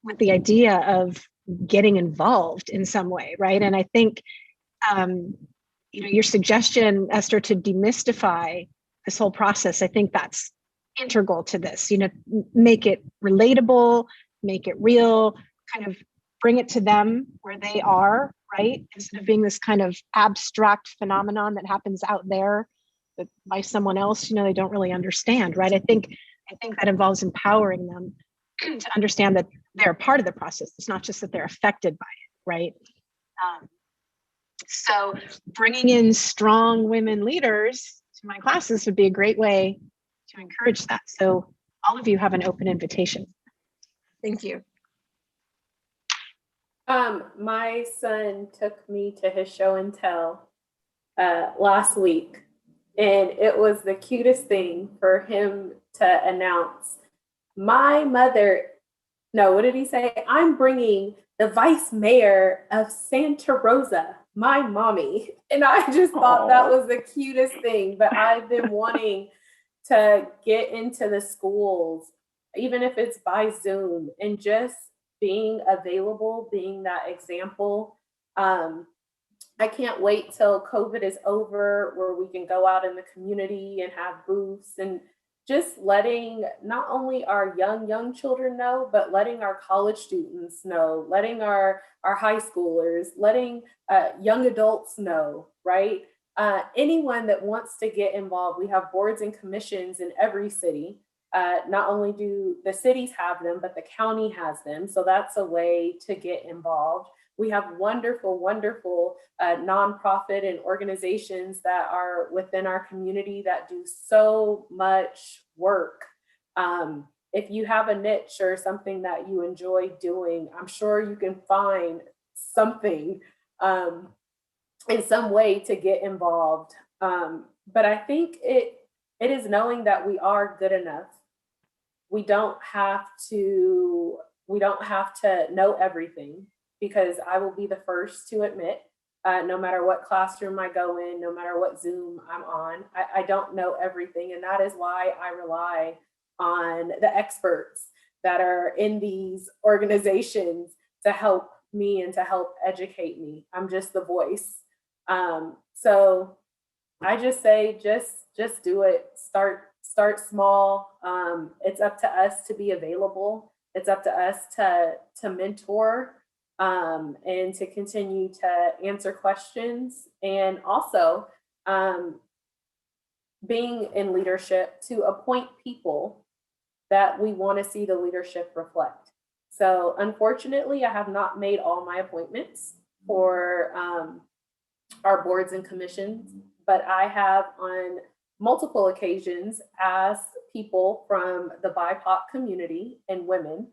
with the idea of getting involved in some way, right? And I think, your suggestion, Esther, to demystify this whole process, I think that's integral to this. Make it relatable, make it real, kind of bring it to them where they are, right? Instead of being this kind of abstract phenomenon that happens out there that by someone else, they don't really understand, right? I think that involves empowering them to understand that they're part of the process. It's not just that they're affected by it, right? So bringing in strong women leaders to my classes would be a great way to encourage that. So all of you have an open invitation. Thank you. My son took me to his show and tell last week, and it was the cutest thing for him to announce, what did he say? I'm bringing the vice mayor of Santa Rosa, my mommy. And I just thought that was the cutest thing. But I've been wanting to get into the schools, even if it's by Zoom, and just being available, being that example. I can't wait till COVID is over, where we can go out in the community and have booths, and just letting not only our young children know, but letting our college students know, letting our high schoolers, letting young adults know, right? Anyone that wants to get involved, we have boards and commissions in every city. Not only do the cities have them, but the county has them. So that's a way to get involved. We have wonderful nonprofit and organizations that are within our community that do so much work. If you have a niche or something that you enjoy doing, I'm sure you can find something in some way to get involved. But I think it is knowing that we are good enough. We don't have to know everything, because I will be the first to admit, no matter what classroom I go in, no matter what Zoom I'm on, I don't know everything. And that is why I rely on the experts that are in these organizations to help me and to help educate me. I'm just the voice. So I just say, just do it. Start small. It's up to us to be available. It's up to us to mentor, and to continue to answer questions, and also being in leadership to appoint people that we want to see the leadership reflect. So unfortunately, I have not made all my appointments for our boards and commissions, but I have on multiple occasions asked people from the BIPOC community and women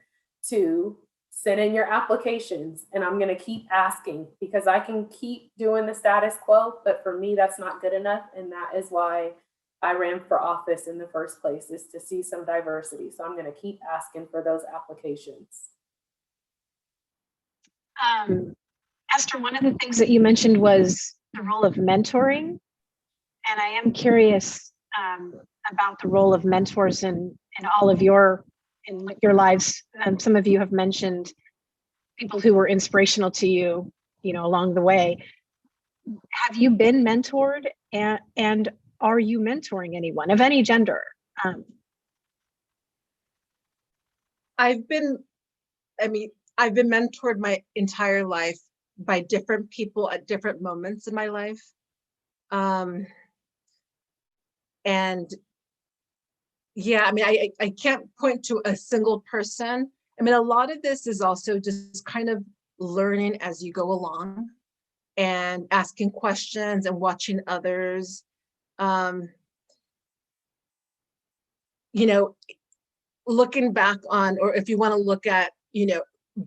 to send in your applications. And I'm going to keep asking, because I can keep doing the status quo, but for me, that's not good enough. And that is why I ran for office in the first place, is to see some diversity. So I'm going to keep asking for those applications. Esther, one of the things that you mentioned was the role of mentoring. And I am curious about the role of mentors in all of your lives. Some of you have mentioned people who were inspirational to you, along the way. Have you been mentored, and are you mentoring anyone of any gender? I've been mentored my entire life by different people at different moments in my life. And yeah, I can't point to a single person. A lot of this is also just kind of learning as you go along and asking questions and watching others. Looking back on, or if you want to look at,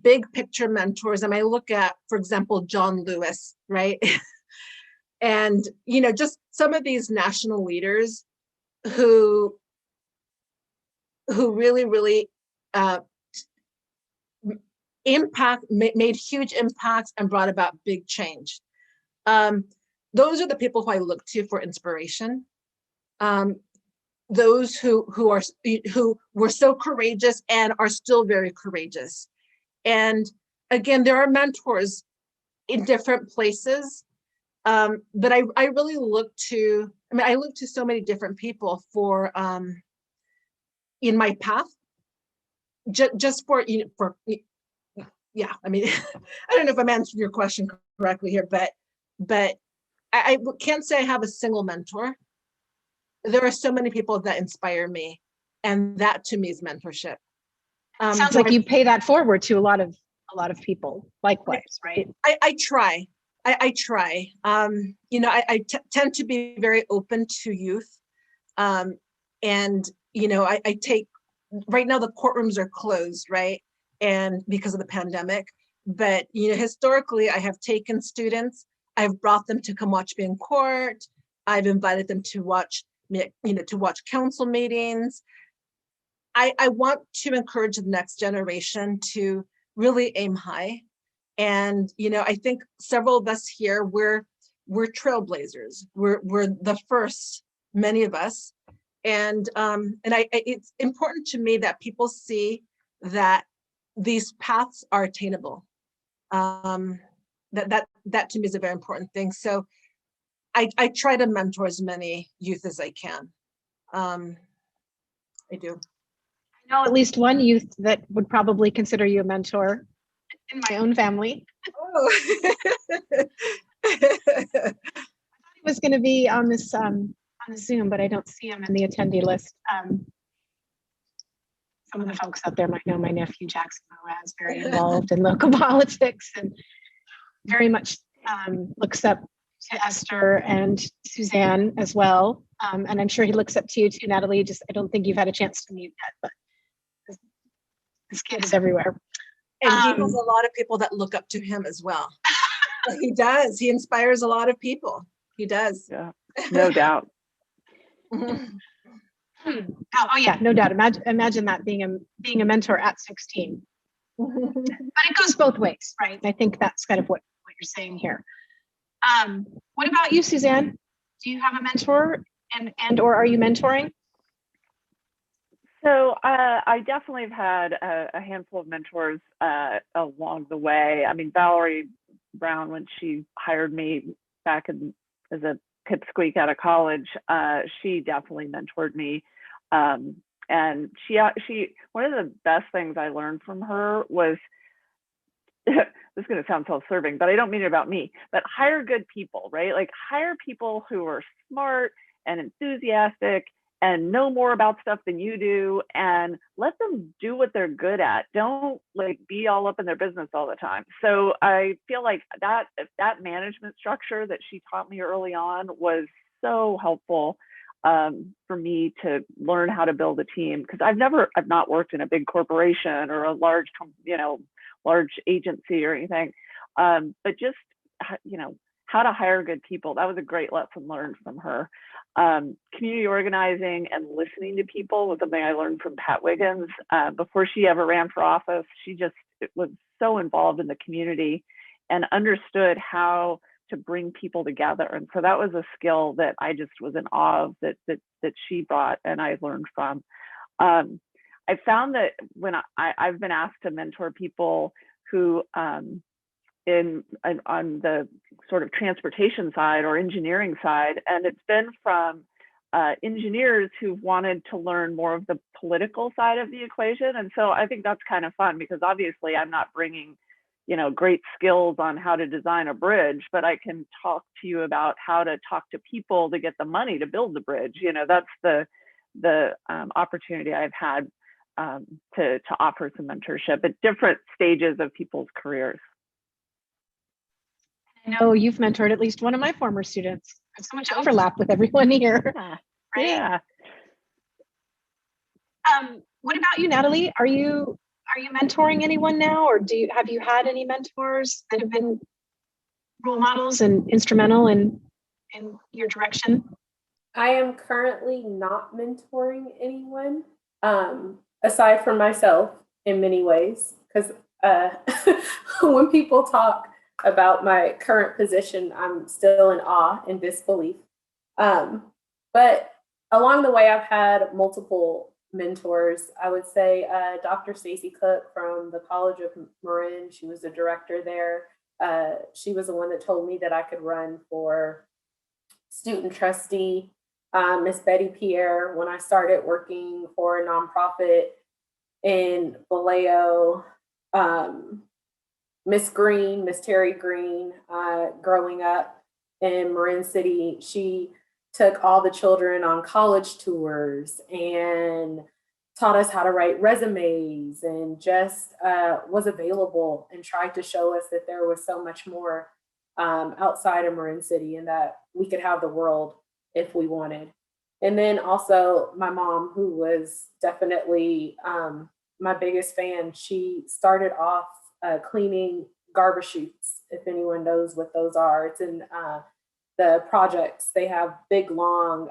big picture mentors, I look at, for example, John Lewis, right? And, just some of these national leaders who really, really made huge impacts and brought about big change. Those are the people who I look to for inspiration. Those who were so courageous and are still very courageous. And again, there are mentors in different places, but I really look to. I look to so many different people for in my path. Just for yeah. I don't know if I'm answering your question correctly here, but I can't say I have a single mentor. There are so many people that inspire me, and that to me is mentorship. Sounds like you pay that forward to a lot of people likewise, right? I try. I try. I tend to be very open to youth. And, I take, right now the courtrooms are closed, right? And because of the pandemic, but, historically I have taken students, I've brought them to come watch me in court. I've invited them to watch me, to watch council meetings. I want to encourage the next generation to really aim high. And, I think several of us here, we're trailblazers. We're the first, many of us. And it's important to me that people see that these paths are attainable. That to me is a very important thing. So I try to mentor as many youth as I can. I do. I know at least one youth that would probably consider you a mentor in my own family. Oh. I thought he was going to be on this on the Zoom, but I don't see him in the attendee list. Some of the folks out there might know my nephew Jackson Boaz, very involved in local politics and very much looks up to Esther and Suzanne as well. And I'm sure he looks up to you too, Natalie. I don't think you've had a chance to meet yet, but this kid is everywhere. And he has a lot of people that look up to him as well. He does. He inspires a lot of people. He does. Yeah, no doubt. Oh yeah, no doubt. Imagine that being a mentor at 16. But it goes both ways, right? I think that's kind of what you're saying here. What about you, Suzanne? Do you have a mentor, and or are you mentoring? So I definitely have had a handful of mentors along the way. Valerie Brown, when she hired me back as a pipsqueak out of college, she definitely mentored me. And she one of the best things I learned from her was, this is going to sound self-serving, but I don't mean it about me, but hire good people, right? Like hire people who are smart and enthusiastic and know more about stuff than you do, and let them do what they're good at. Don't be all up in their business all the time. So I feel like that management structure that she taught me early on was so helpful. for me to learn how to build a team, because I've not worked in a big corporation or a large, large agency or anything, but just, how to hire good people. That was a great lesson learned from her. Community organizing and listening to people was something I learned from Pat Wiggins. Before she ever ran for office, she just was so involved in the community and understood how to bring people together. And so that was a skill that I just was in awe of that she brought and I learned from. I found that when I've been asked to mentor people who on the sort of transportation side or engineering side, and it's been from engineers who've wanted to learn more of the political side of the equation. And so I think that's kind of fun, because obviously I'm not bringing, great skills on how to design a bridge, but I can talk to you about how to talk to people to get the money to build the bridge. That's the opportunity I've had to offer some mentorship at different stages of people's careers. I know you've mentored at least one of my former students. There's so much overlap with everyone here. Right? Yeah. What about you, Natalie? Are you mentoring anyone now, or have you had any mentors that have been role models and instrumental in your direction? I am currently not mentoring anyone, aside from myself in many ways, because when people talk about my current position, I'm still in awe and disbelief. But along the way, I've had multiple mentors. I would say Dr. Stacy Cook from the College of Marin. She was the director there. She was the one that told me that I could run for student trustee. Miss Betty Pierre, when I started working for a nonprofit in Vallejo. Miss Green, Miss Terry Green, growing up in Marin City, she took all the children on college tours and taught us how to write resumes, and just was available and tried to show us that there was so much more outside of Marin City, and that we could have the world if we wanted. And then also my mom, who was definitely my biggest fan. She started off cleaning garbage chutes, if anyone knows what those are. It's in the projects. They have big, long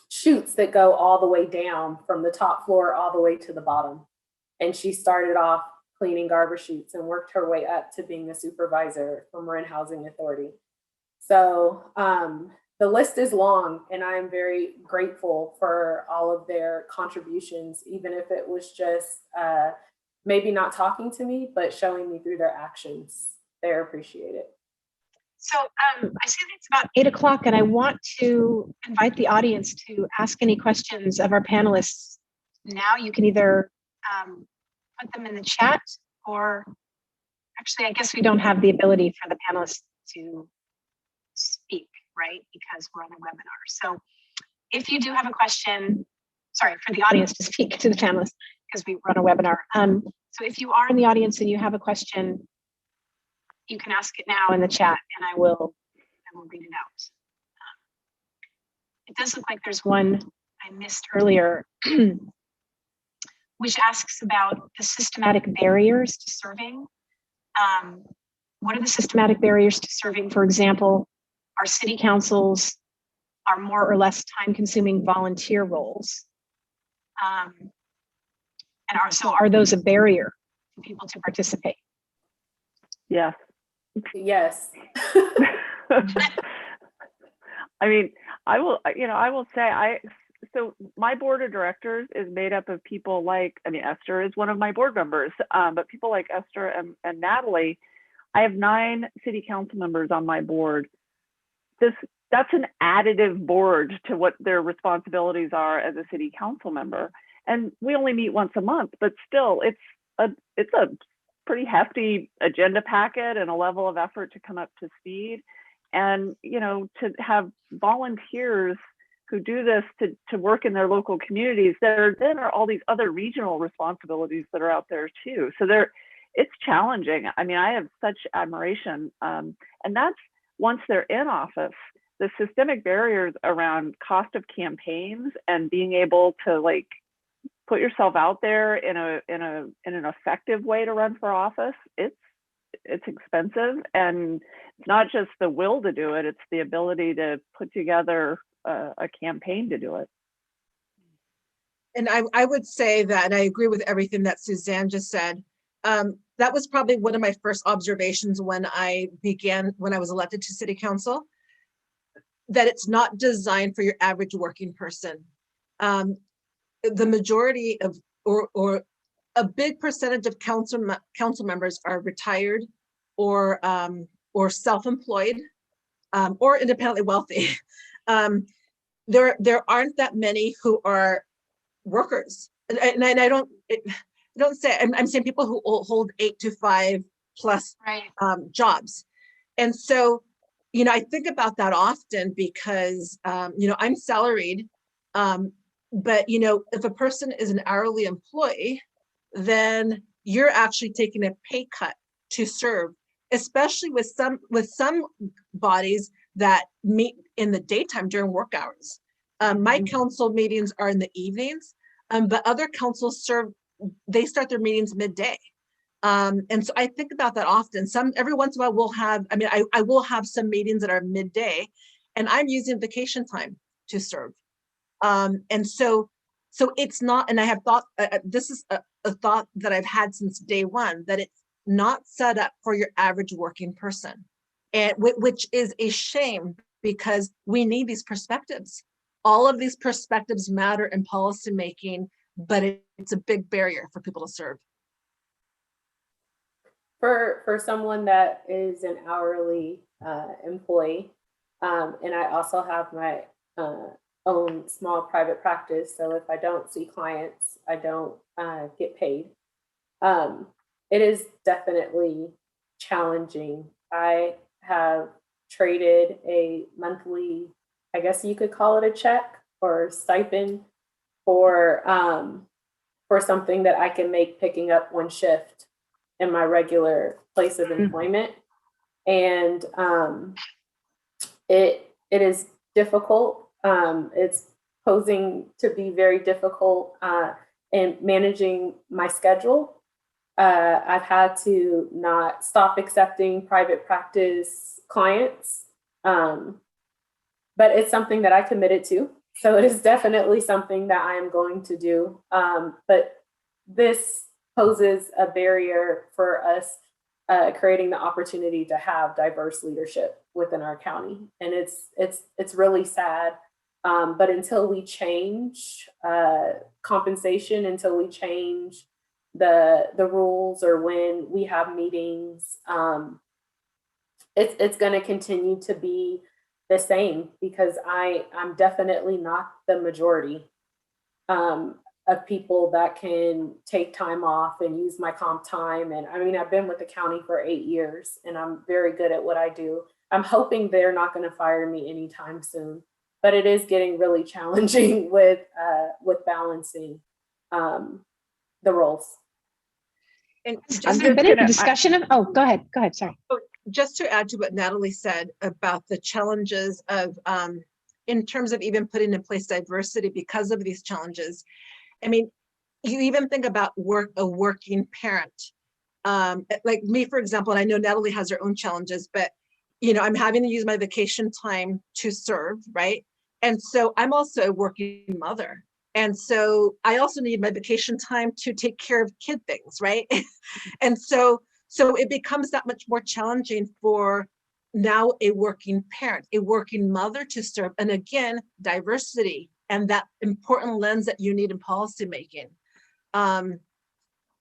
chutes that go all the way down from the top floor all the way to the bottom. And she started off cleaning garbage chutes and worked her way up to being a supervisor for Marin Housing Authority. So the list is long, and I'm very grateful for all of their contributions, even if it was just maybe not talking to me, but showing me through their actions. They're appreciated. So I see that it's about 8 o'clock, and I want to invite the audience to ask any questions of our panelists now. You can either put them in the chat, or actually, I guess we don't have the ability for the panelists to speak, right? Because we're on a webinar. So if you do have a question, sorry, for the audience to speak to the panelists, because we run a webinar. So if you are in the audience and you have a question, you can ask it now in the chat, and I will read it out. It does look like there's one I missed earlier, which asks about the systematic barriers to serving. What are the systematic barriers to serving? For example, our city councils are more or less time-consuming volunteer roles. And are those a barrier for people to participate? Yeah. Yes. I mean, I will say, so my board of directors is made up of people like, Esther is one of my board members, but people like Esther and Natalie. I have 9 city council members on my board. That's an additive board to what their responsibilities are as a city council member. And we only meet once a month, but still it's a pretty hefty agenda packet and a level of effort to come up to speed. And, to have volunteers who do this to work in their local communities, there then are all these other regional responsibilities that are out there too. So it's challenging. I have such admiration. And that's once they're in office, the systemic barriers around cost of campaigns and being able to like put yourself out there in an effective way to run for office, it's expensive, and it's not just the will to do it, it's the ability to put together a campaign to do it. And I would say that, and I agree with everything that Suzanne just said. That was probably one of my first observations when I was elected to city council, that it's not designed for your average working person. The majority of, or a big percentage of council members are retired or self-employed or independently wealthy. There aren't that many who are workers, and I don't say, I'm saying people who hold 8 to 5 plus jobs. And so, you know, I think about that often because, you know, I'm salaried, but, you know, if a person is an hourly employee, then you're actually taking a pay cut to serve, especially with some bodies that meet in the daytime during work hours. My council meetings are in the evenings, but other councils they start their meetings midday. And so I think about that often. Every once in a while we'll have, I will have some meetings that are midday, and I'm using vacation time to serve. And so it's not, and I have thought, this is a thought that I've had since day one, that it's not set up for your average working person, and which is a shame, because we need these perspectives. All of these perspectives matter in policy making, but it's a big barrier for people to serve. For someone that is an hourly employee, and I also have my own small private practice, so if I don't see clients, I don't get paid. It is definitely challenging. I have traded a monthly, I guess you could call it a check or stipend, for something that I can make picking up one shift in my regular place of employment. And it is difficult. It's posing to be very difficult in managing my schedule. I've had to not stop accepting private practice clients, but it's something that I committed to. So it is definitely something that I am going to do. But this poses a barrier for us creating the opportunity to have diverse leadership within our county. And it's really sad. But until we change compensation, until we change the rules, or when we have meetings, it's going to continue to be the same, because I'm definitely not the majority of people that can take time off and use my comp time. And I mean, I've been with the county for 8 years and I'm very good at what I do. I'm hoping they're not going to fire me anytime soon, but it is getting really challenging with balancing the roles. And Has there been a discussion of, go ahead, sorry. Just to add to what Natalie said about the challenges of, in terms of even putting in place diversity because of these challenges. I mean, you even think about a working parent, like me, for example, and I know Natalie has her own challenges, but you know, I'm having to use my vacation time to serve, right? And so I'm also a working mother. And so I also need my vacation time to take care of kid things, right? And so it becomes that much more challenging for now a working parent, a working mother to serve. And again, diversity and that important lens that you need in policymaking.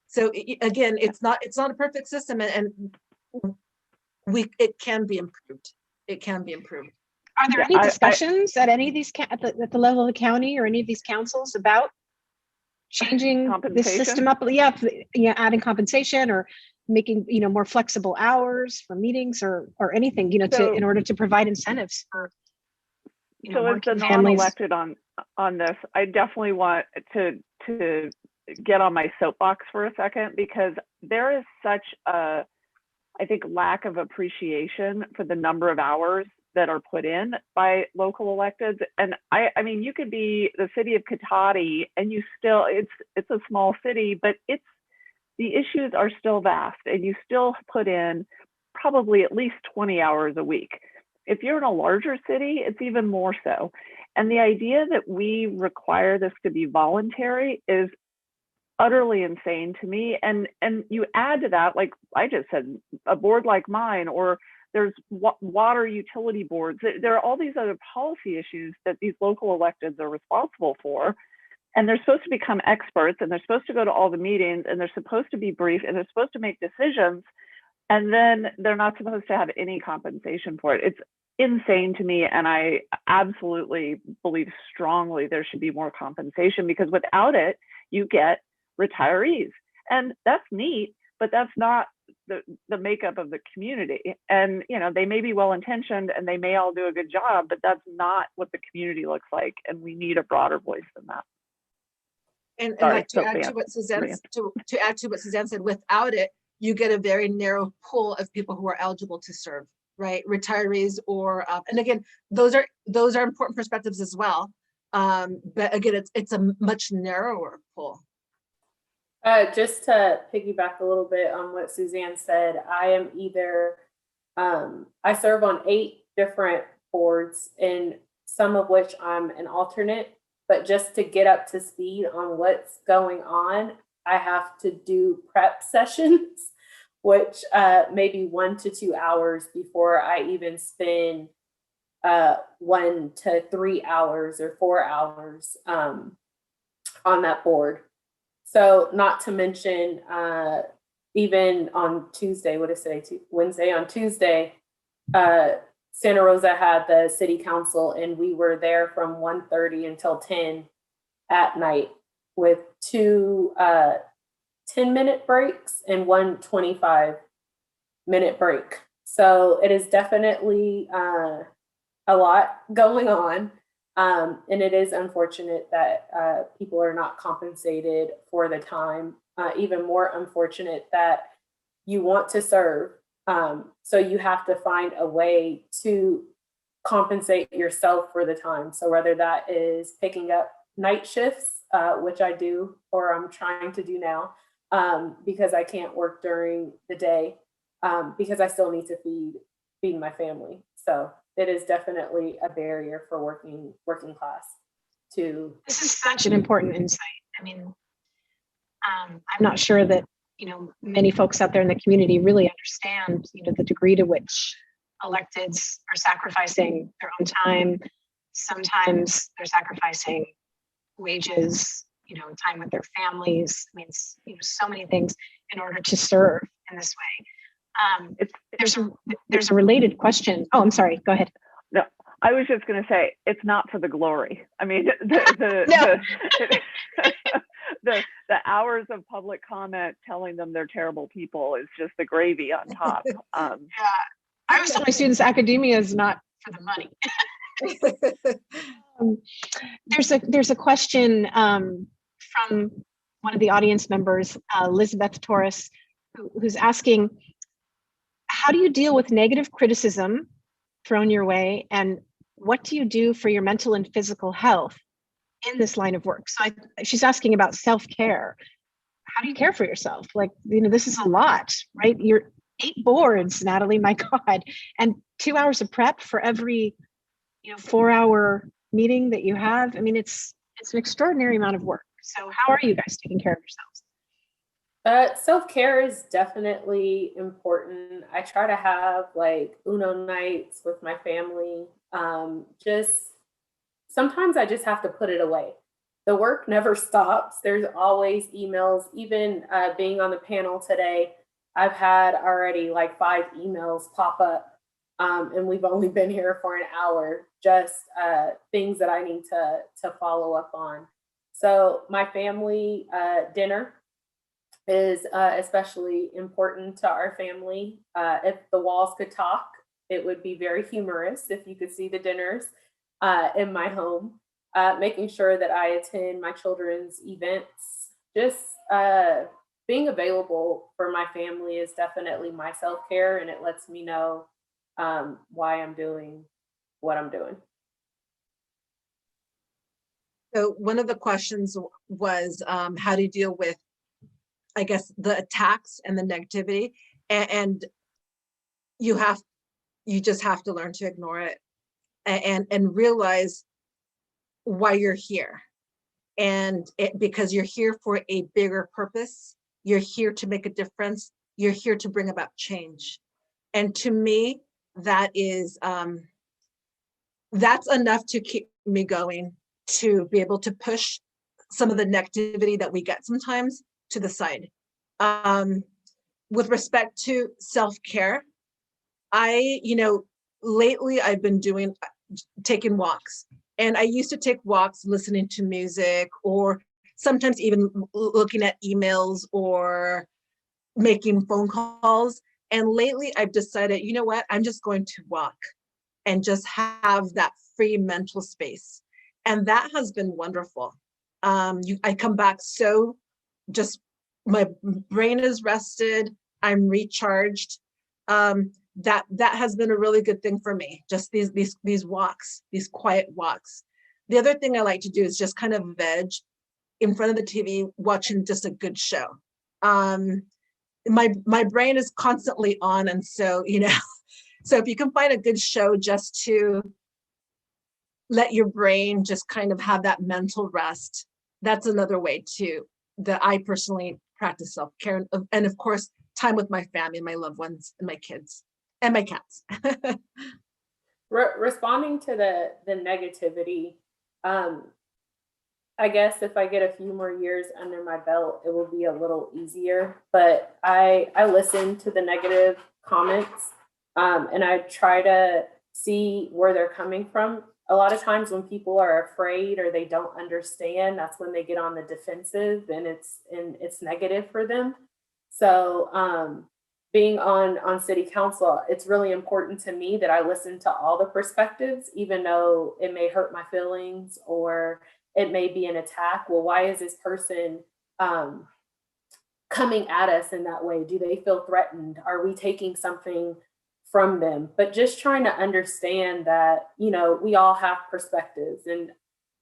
So again, it's not a perfect system, and it can be improved. It can be improved. Are there any discussions at any of these at the level of the county or any of these councils about changing this system up? Yeah, adding compensation or making more flexible hours for meetings or anything, in order to provide incentives for so as the non-elected on this, I definitely want to get on my soapbox for a second, because there is such a, I think, lack of appreciation for the number of hours that are put in by local electeds. And I mean, you could be the city of Cotati and you still, it's a small city, but the issues are still vast and you still put in probably at least 20 hours a week. If you're in a larger city, it's even more so. And the idea that we require this to be voluntary is utterly insane to me. And you add to that, like I just said, a board like mine, or there's water utility boards. There are all these other policy issues that these local electeds are responsible for. And they're supposed to become experts and they're supposed to go to all the meetings and they're supposed to be briefed and they're supposed to make decisions. And then they're not supposed to have any compensation for it. It's insane to me. And I absolutely believe strongly there should be more compensation, because without it, you get retirees. And that's neat, but that's not the makeup of the community. And, you know, they may be well-intentioned and they may all do a good job, but that's not what the community looks like. And we need a broader voice than that. And Sorry, like to add to what Suzanne said, without it, you get a very narrow pool of people who are eligible to serve, right? Retirees or, and again, those are important perspectives as well. But again, it's a much narrower pool. Just to piggyback a little bit on what Suzanne said, I am either, I serve on 8 different boards, and some of which I'm an alternate, but just to get up to speed on what's going on, I have to do prep sessions, which maybe 1 to 2 hours before I even spend 1 to 3 hours or 4 hours on that board. So not to mention, even on Tuesday, what is today? Wednesday. On Tuesday, Santa Rosa had the city council, and we were there from 1:30 until 10 at night with 2 10-minute breaks and 1 25-minute break. So it is definitely a lot going on. And it is unfortunate that people are not compensated for the time. Even more unfortunate that you want to serve. So you have to find a way to compensate yourself for the time. So whether that is picking up night shifts, which I do, or I'm trying to do now, because I can't work during the day, because I still need to feed my family. So it is definitely a barrier for working class to. This is such an important insight. I mean, I'm not sure that, you know, many folks out there in the community really understand, you know, the degree to which electeds are sacrificing their own time. Sometimes they're sacrificing wages, you know, time with their families. I mean, it's, you know, so many things in order to serve in this way. There's a related question. Oh, I'm sorry. Go ahead. No, I was just going to say, it's not for the glory. I mean, the hours of public comment telling them they're terrible people is just the gravy on top. Yeah, I was telling my students, academia is not for the money. There's a question from one of the audience members, Elizabeth Torres, who's asking, how do you deal with negative criticism thrown your way, and what do you do for your mental and physical health in this line of work? So she's asking about self-care. How do you care for yourself? Like, you know, this is a lot, right? You're 8 boards, Natalie, my God, and 2 hours of prep for every, you know, 4-hour meeting that you have. I mean, it's an extraordinary amount of work. So how are you guys taking care of yourselves? Self-care is definitely important. I try to have like Uno nights with my family. Just sometimes I just have to put it away. The work never stops. There's always emails. Even being on the panel today, I've had already like 5 emails pop up, and we've only been here for an hour. Just things that I need to follow up on. So my family dinner is especially important to our family. If the walls could talk, it would be very humorous if you could see the dinners in my home. Making sure that I attend my children's events. Just being available for my family is definitely my self-care, and it lets me know why I'm doing what I'm doing. So one of the questions was how do you deal with, I guess, the attacks and the negativity, and you just have to learn to ignore it and realize why you're here. And because you're here for a bigger purpose, you're here to make a difference, you're here to bring about change. And to me, that is, that's enough to keep me going, to be able to push some of the negativity that we get sometimes to the side. With respect to self-care, lately I've been taking walks, and I used to take walks listening to music, or sometimes even looking at emails or making phone calls. And lately I've decided, you know what, I'm just going to walk and just have that free mental space. And that has been wonderful. I come back my brain is rested, I'm recharged. That has been a really good thing for me, just these walks, these quiet walks. The other thing I like to do is just kind of veg in front of the TV, watching just a good show. My brain is constantly on, and so, so if you can find a good show just to let your brain just kind of have that mental rest, that's another way that I personally practice self-care. And of course, time with my family, my loved ones, and my kids, and my cats. Responding to the negativity, I guess if I get a few more years under my belt, it will be a little easier. But I listen to the negative comments, and I try to see where they're coming from. A lot of times when people are afraid or they don't understand, that's when they get on the defensive, and it's negative for them. So being on city council, it's really important to me that I listen to all the perspectives, even though it may hurt my feelings or it may be an attack. Well, why is this person coming at us in that way? Do they feel threatened? Are we taking something from them? But just trying to understand that, we all have perspectives, and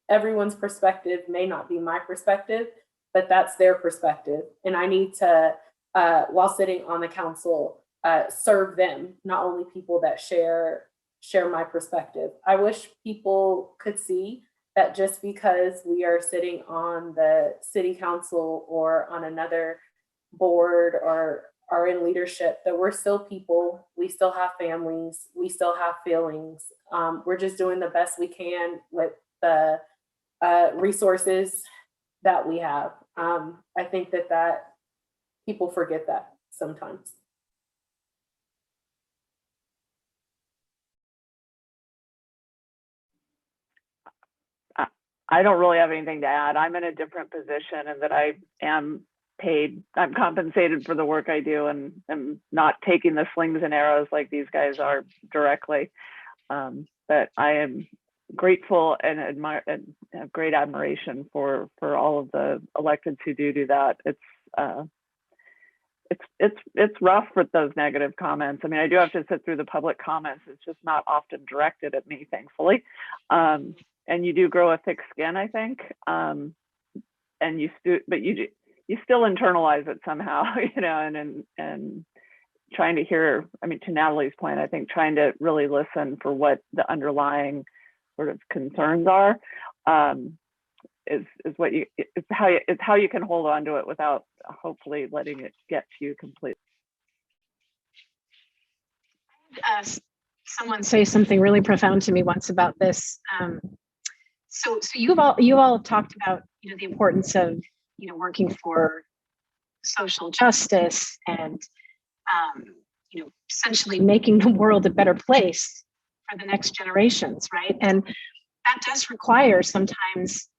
everyone's perspective may not be my perspective, but that's their perspective. And I need to, while sitting on the council, serve them, not only people that share my perspective. I wish people could see that just because we are sitting on the city council or on another board or are in leadership, that we're still people, we still have families, we still have feelings. We're just doing the best we can with the resources that we have. I think that people forget that sometimes. I don't really have anything to add. I'm in a different position in that I am paid, I'm compensated for the work I do, and I'm not taking the slings and arrows like these guys are directly. But I am grateful and admire and have great admiration for all of the electeds who do that. It's rough with those negative comments. I mean, I do have to sit through the public comments. It's just not often directed at me, thankfully. And you do grow a thick skin, I think. And you still internalize it somehow, and trying to hear, I mean, to Natalie's point, I think trying to really listen for what the underlying sort of concerns are, is how you can hold on to it without hopefully letting it get to you completely. Someone say something really profound to me once about this. So you all talked about, the importance of, working for social justice and, essentially making the world a better place for the next generations, right? And that does require sometimes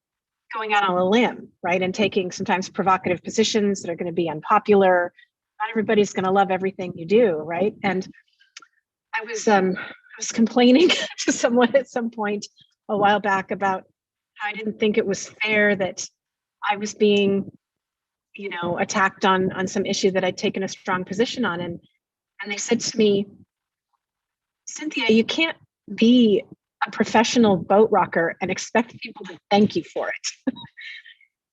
going out on a limb, right? And taking sometimes provocative positions that are going to be unpopular. Not everybody's going to love everything you do, right? And I was complaining to someone at some point a while back about how I didn't think it was fair that I was being, attacked on some issue that I'd taken a strong position on. And they said to me, Cynthia, you can't be a professional boat rocker and expect people to thank you for it.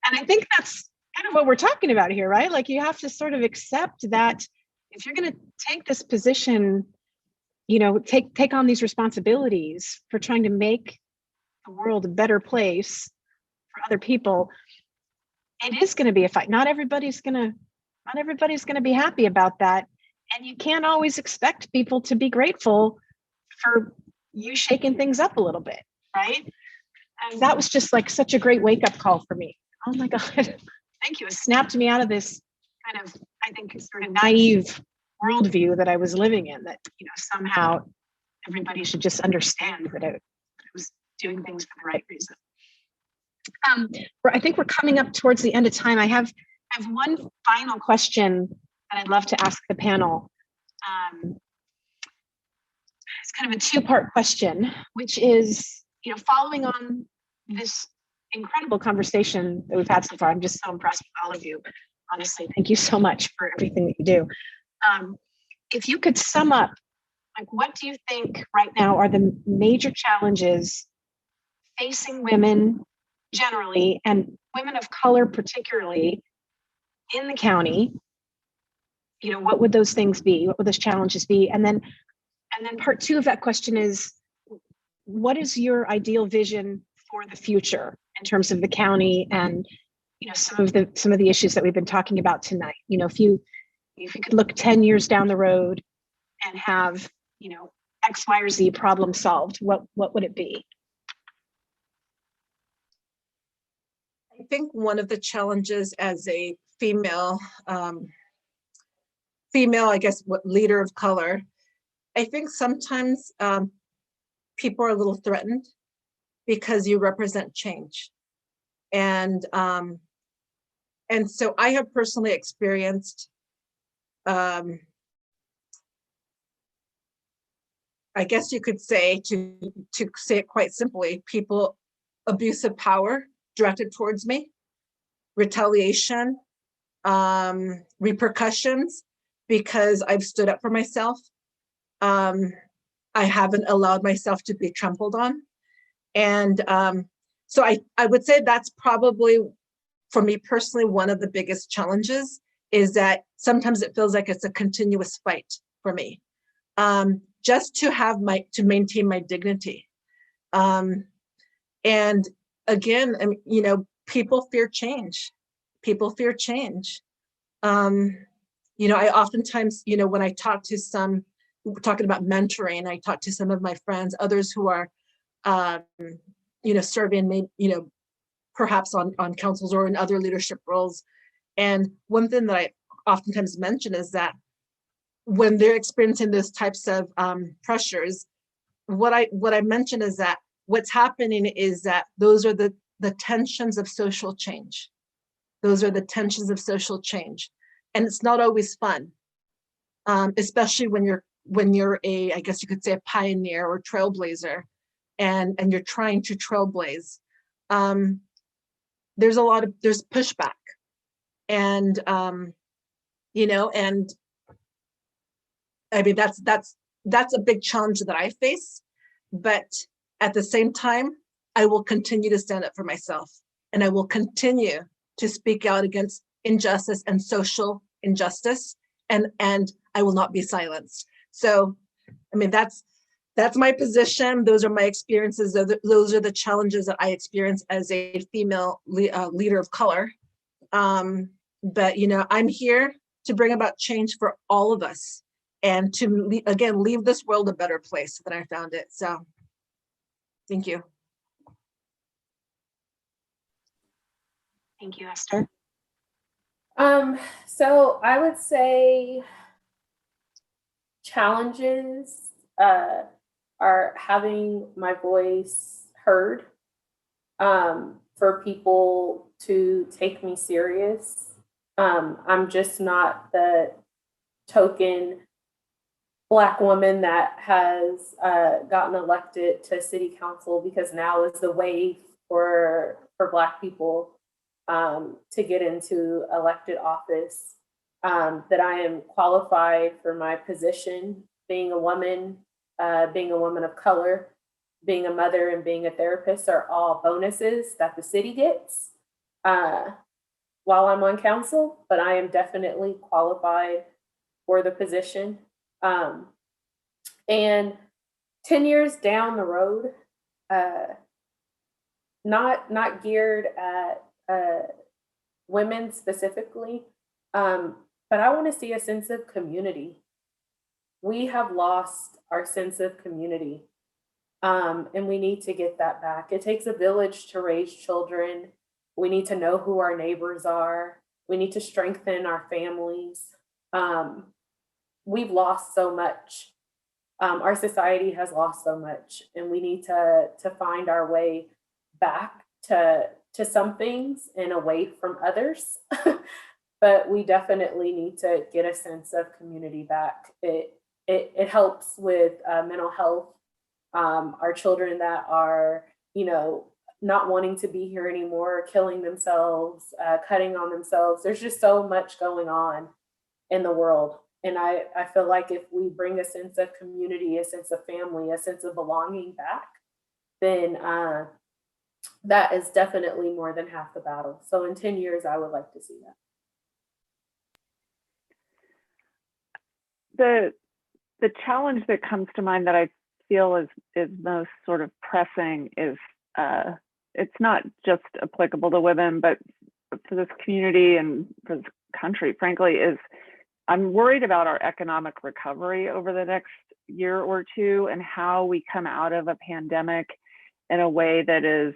And I think that's kind of what we're talking about here, right? Like you have to sort of accept that if you're going to take this position, you know, take on these responsibilities for trying to make the world a better place for other people, it is going to be a fight. Not everybody's going to be happy about that. And you can't always expect people to be grateful for you shaking things up a little bit, right? And that was just like such a great wake-up call for me. Oh my God, thank you. It snapped me out of this kind of, I think, sort of naive worldview that I was living in, that, you know, somehow everybody should just understand that I was doing things for the right reason. I think we're coming up towards the end of time. I have one final question that I'd love to ask the panel. It's kind of a two-part question, which is, you know, following on this incredible conversation that we've had so far. I'm just so impressed with all of you. Honestly, thank you so much for everything that you do. If you could sum up, like, what do you think right now are the major challenges facing women generally and women of color particularly in the county? You know, what would those things be? What would those challenges be? And then part two of that question is, what is your ideal vision for the future in terms of the county and, you know, some of the issues that we've been talking about tonight? You know, if you could look 10 years down the road and have, you know, X, Y, or Z problem solved, what would it be? I think one of the challenges as a female, I guess, leader of color, I think sometimes people are a little threatened because you represent change. And so I have personally experienced, I guess you could say, to say it quite simply, people abuse of power directed towards me, retaliation, repercussions, because I've stood up for myself. I haven't allowed myself to be trampled on. And so I would say that's probably, for me personally, one of the biggest challenges, is that sometimes it feels like it's a continuous fight for me, just to maintain my dignity. And again, I mean, you know, people fear change. People fear change. You know, I oftentimes, you know, when I talk to some, talking about mentoring, I talk to some of my friends, others who are, you know, serving, maybe, you know, perhaps on councils or in other leadership roles. And one thing that I oftentimes mention is that when they're experiencing those types of pressures, what I mention is that what's happening is that those are the tensions of social change. Those are the tensions of social change. And it's not always fun, especially when you're a, I guess you could say, a pioneer or trailblazer, and you're trying to trailblaze. There's pushback, and you know, and I mean, that's a big challenge that I face, but at the same time, I will continue to stand up for myself, and I will continue to speak out against injustice and social injustice, and I will not be silenced. So, I mean, that's my position. Those are my experiences. Those are the challenges that I experience as a female leader of color. But, you know, I'm here to bring about change for all of us, and to, again, leave this world a better place than I found it. So, thank you. Thank you, Esther. So I would say challenges are having my voice heard, for people to take me serious. I'm just not the token Black woman that has gotten elected to city council because now is the way for Black people to get into elected office, that I am qualified for my position, being a woman of color, being a mother and being a therapist are all bonuses that the city gets while I'm on council, but I am definitely qualified for the position. And 10 years down the road, not geared at women specifically, but I want to see a sense of community. We have lost our sense of community, and we need to get that back. It takes a village to raise children. We need to know who our neighbors are. We need to strengthen our families. We've lost so much. Our society has lost so much, and we need to find our way back to some things and away from others. But we definitely need to get a sense of community back. It helps with mental health. Our children that are, not wanting to be here anymore, killing themselves, cutting on themselves. There's just so much going on in the world. And I feel like if we bring a sense of community, a sense of family, a sense of belonging back, then that is definitely more than half the battle. So in 10 years, I would like to see that. The challenge that comes to mind that I feel is most sort of pressing is it's not just applicable to women, but for this community and for this country, frankly, is I'm worried about our economic recovery over the next year or two and how we come out of a pandemic in a way that is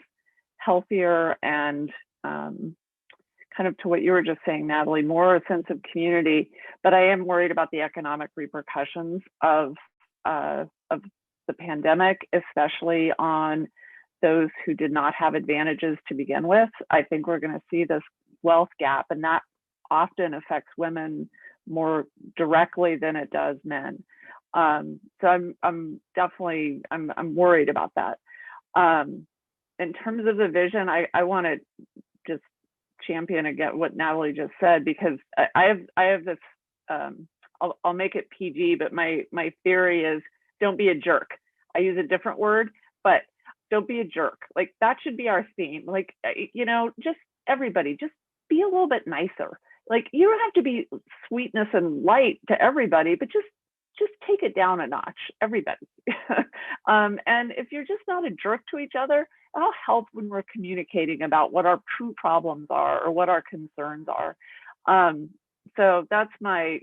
healthier and kind of to what you were just saying, Natalie, more a sense of community. But I am worried about the economic repercussions of the pandemic, especially on those who did not have advantages to begin with. I think we're going to see this wealth gap, and that often affects women more directly than it does men. So I'm definitely worried about that. In terms of the vision, I want to just champion again what Natalie just said, because I have this. I'll make it PG, but my theory is don't be a jerk. I use a different word, but don't be a jerk. Like that should be our theme. Like, just everybody, just be a little bit nicer. Like you don't have to be sweetness and light to everybody, but just take it down a notch, everybody. And if you're just not a jerk to each other, that'll help when we're communicating about what our true problems are or what our concerns are. So that's my,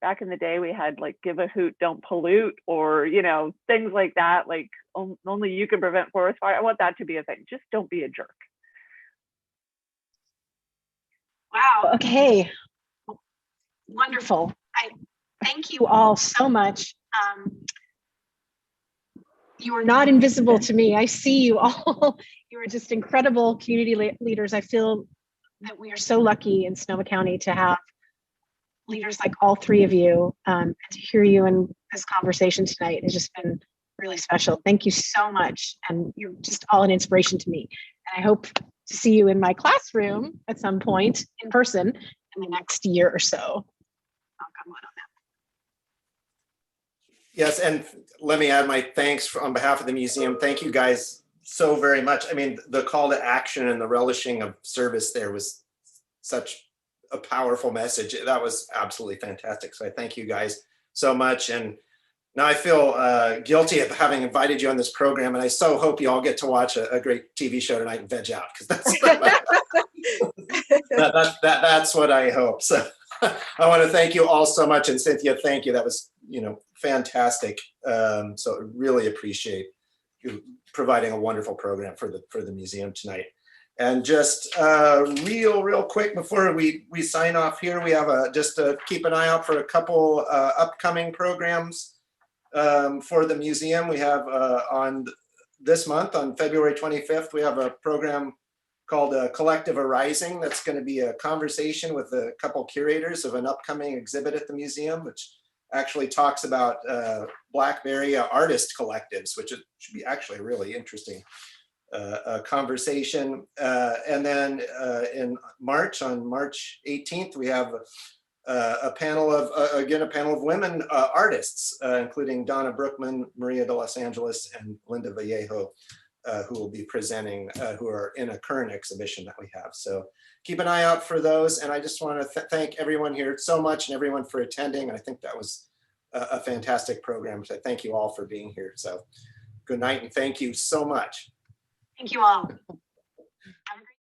back in the day we had like give a hoot, don't pollute, or, things like that, like only you can prevent forest fire. I want that to be a thing. Just don't be a jerk. Wow. Okay. Wonderful. I thank you all so much. You are not invisible to me. I see you all. You are just incredible community leaders. I feel that we are so lucky in Sonoma County to have leaders like all three of you, and to hear you in this conversation tonight has just been really special. Thank you so much. And you're just all an inspiration to me. And I hope to see you in my classroom at some point in person in the next year or so. I'll come on that. Yes, and let me add my thanks on behalf of the museum. Thank you guys so very much. I mean, the call to action and the relishing of service there was such a powerful message. That was absolutely fantastic. So I thank you guys so much. And now I feel guilty of having invited you on this program, and I so hope you all get to watch a great TV show tonight and veg out, because that's what I hope. So I want to thank you all so much, and Cynthia, thank you. That was fantastic. So really appreciate you providing a wonderful program for the museum tonight. And just real quick before we sign off here, we have just to keep an eye out for a couple upcoming programs for the museum. We have on this month, on February 25th, we have a program called Collective Arising. That's going to be a conversation with a couple curators of an upcoming exhibit at the museum, which actually talks about Black area artist collectives, which should be actually a really interesting conversation. And then in March, on March 18th, we have a panel of, again, a panel of women artists, including Donna Brookman, Maria de Los Angeles, and Linda Vallejo, who will be presenting, who are in a current exhibition that we have. So keep an eye out for those. And I just want to thank everyone here so much and everyone for attending. I think that was a fantastic program. So thank you all for being here. So good night and thank you so much. Thank you all. Have a great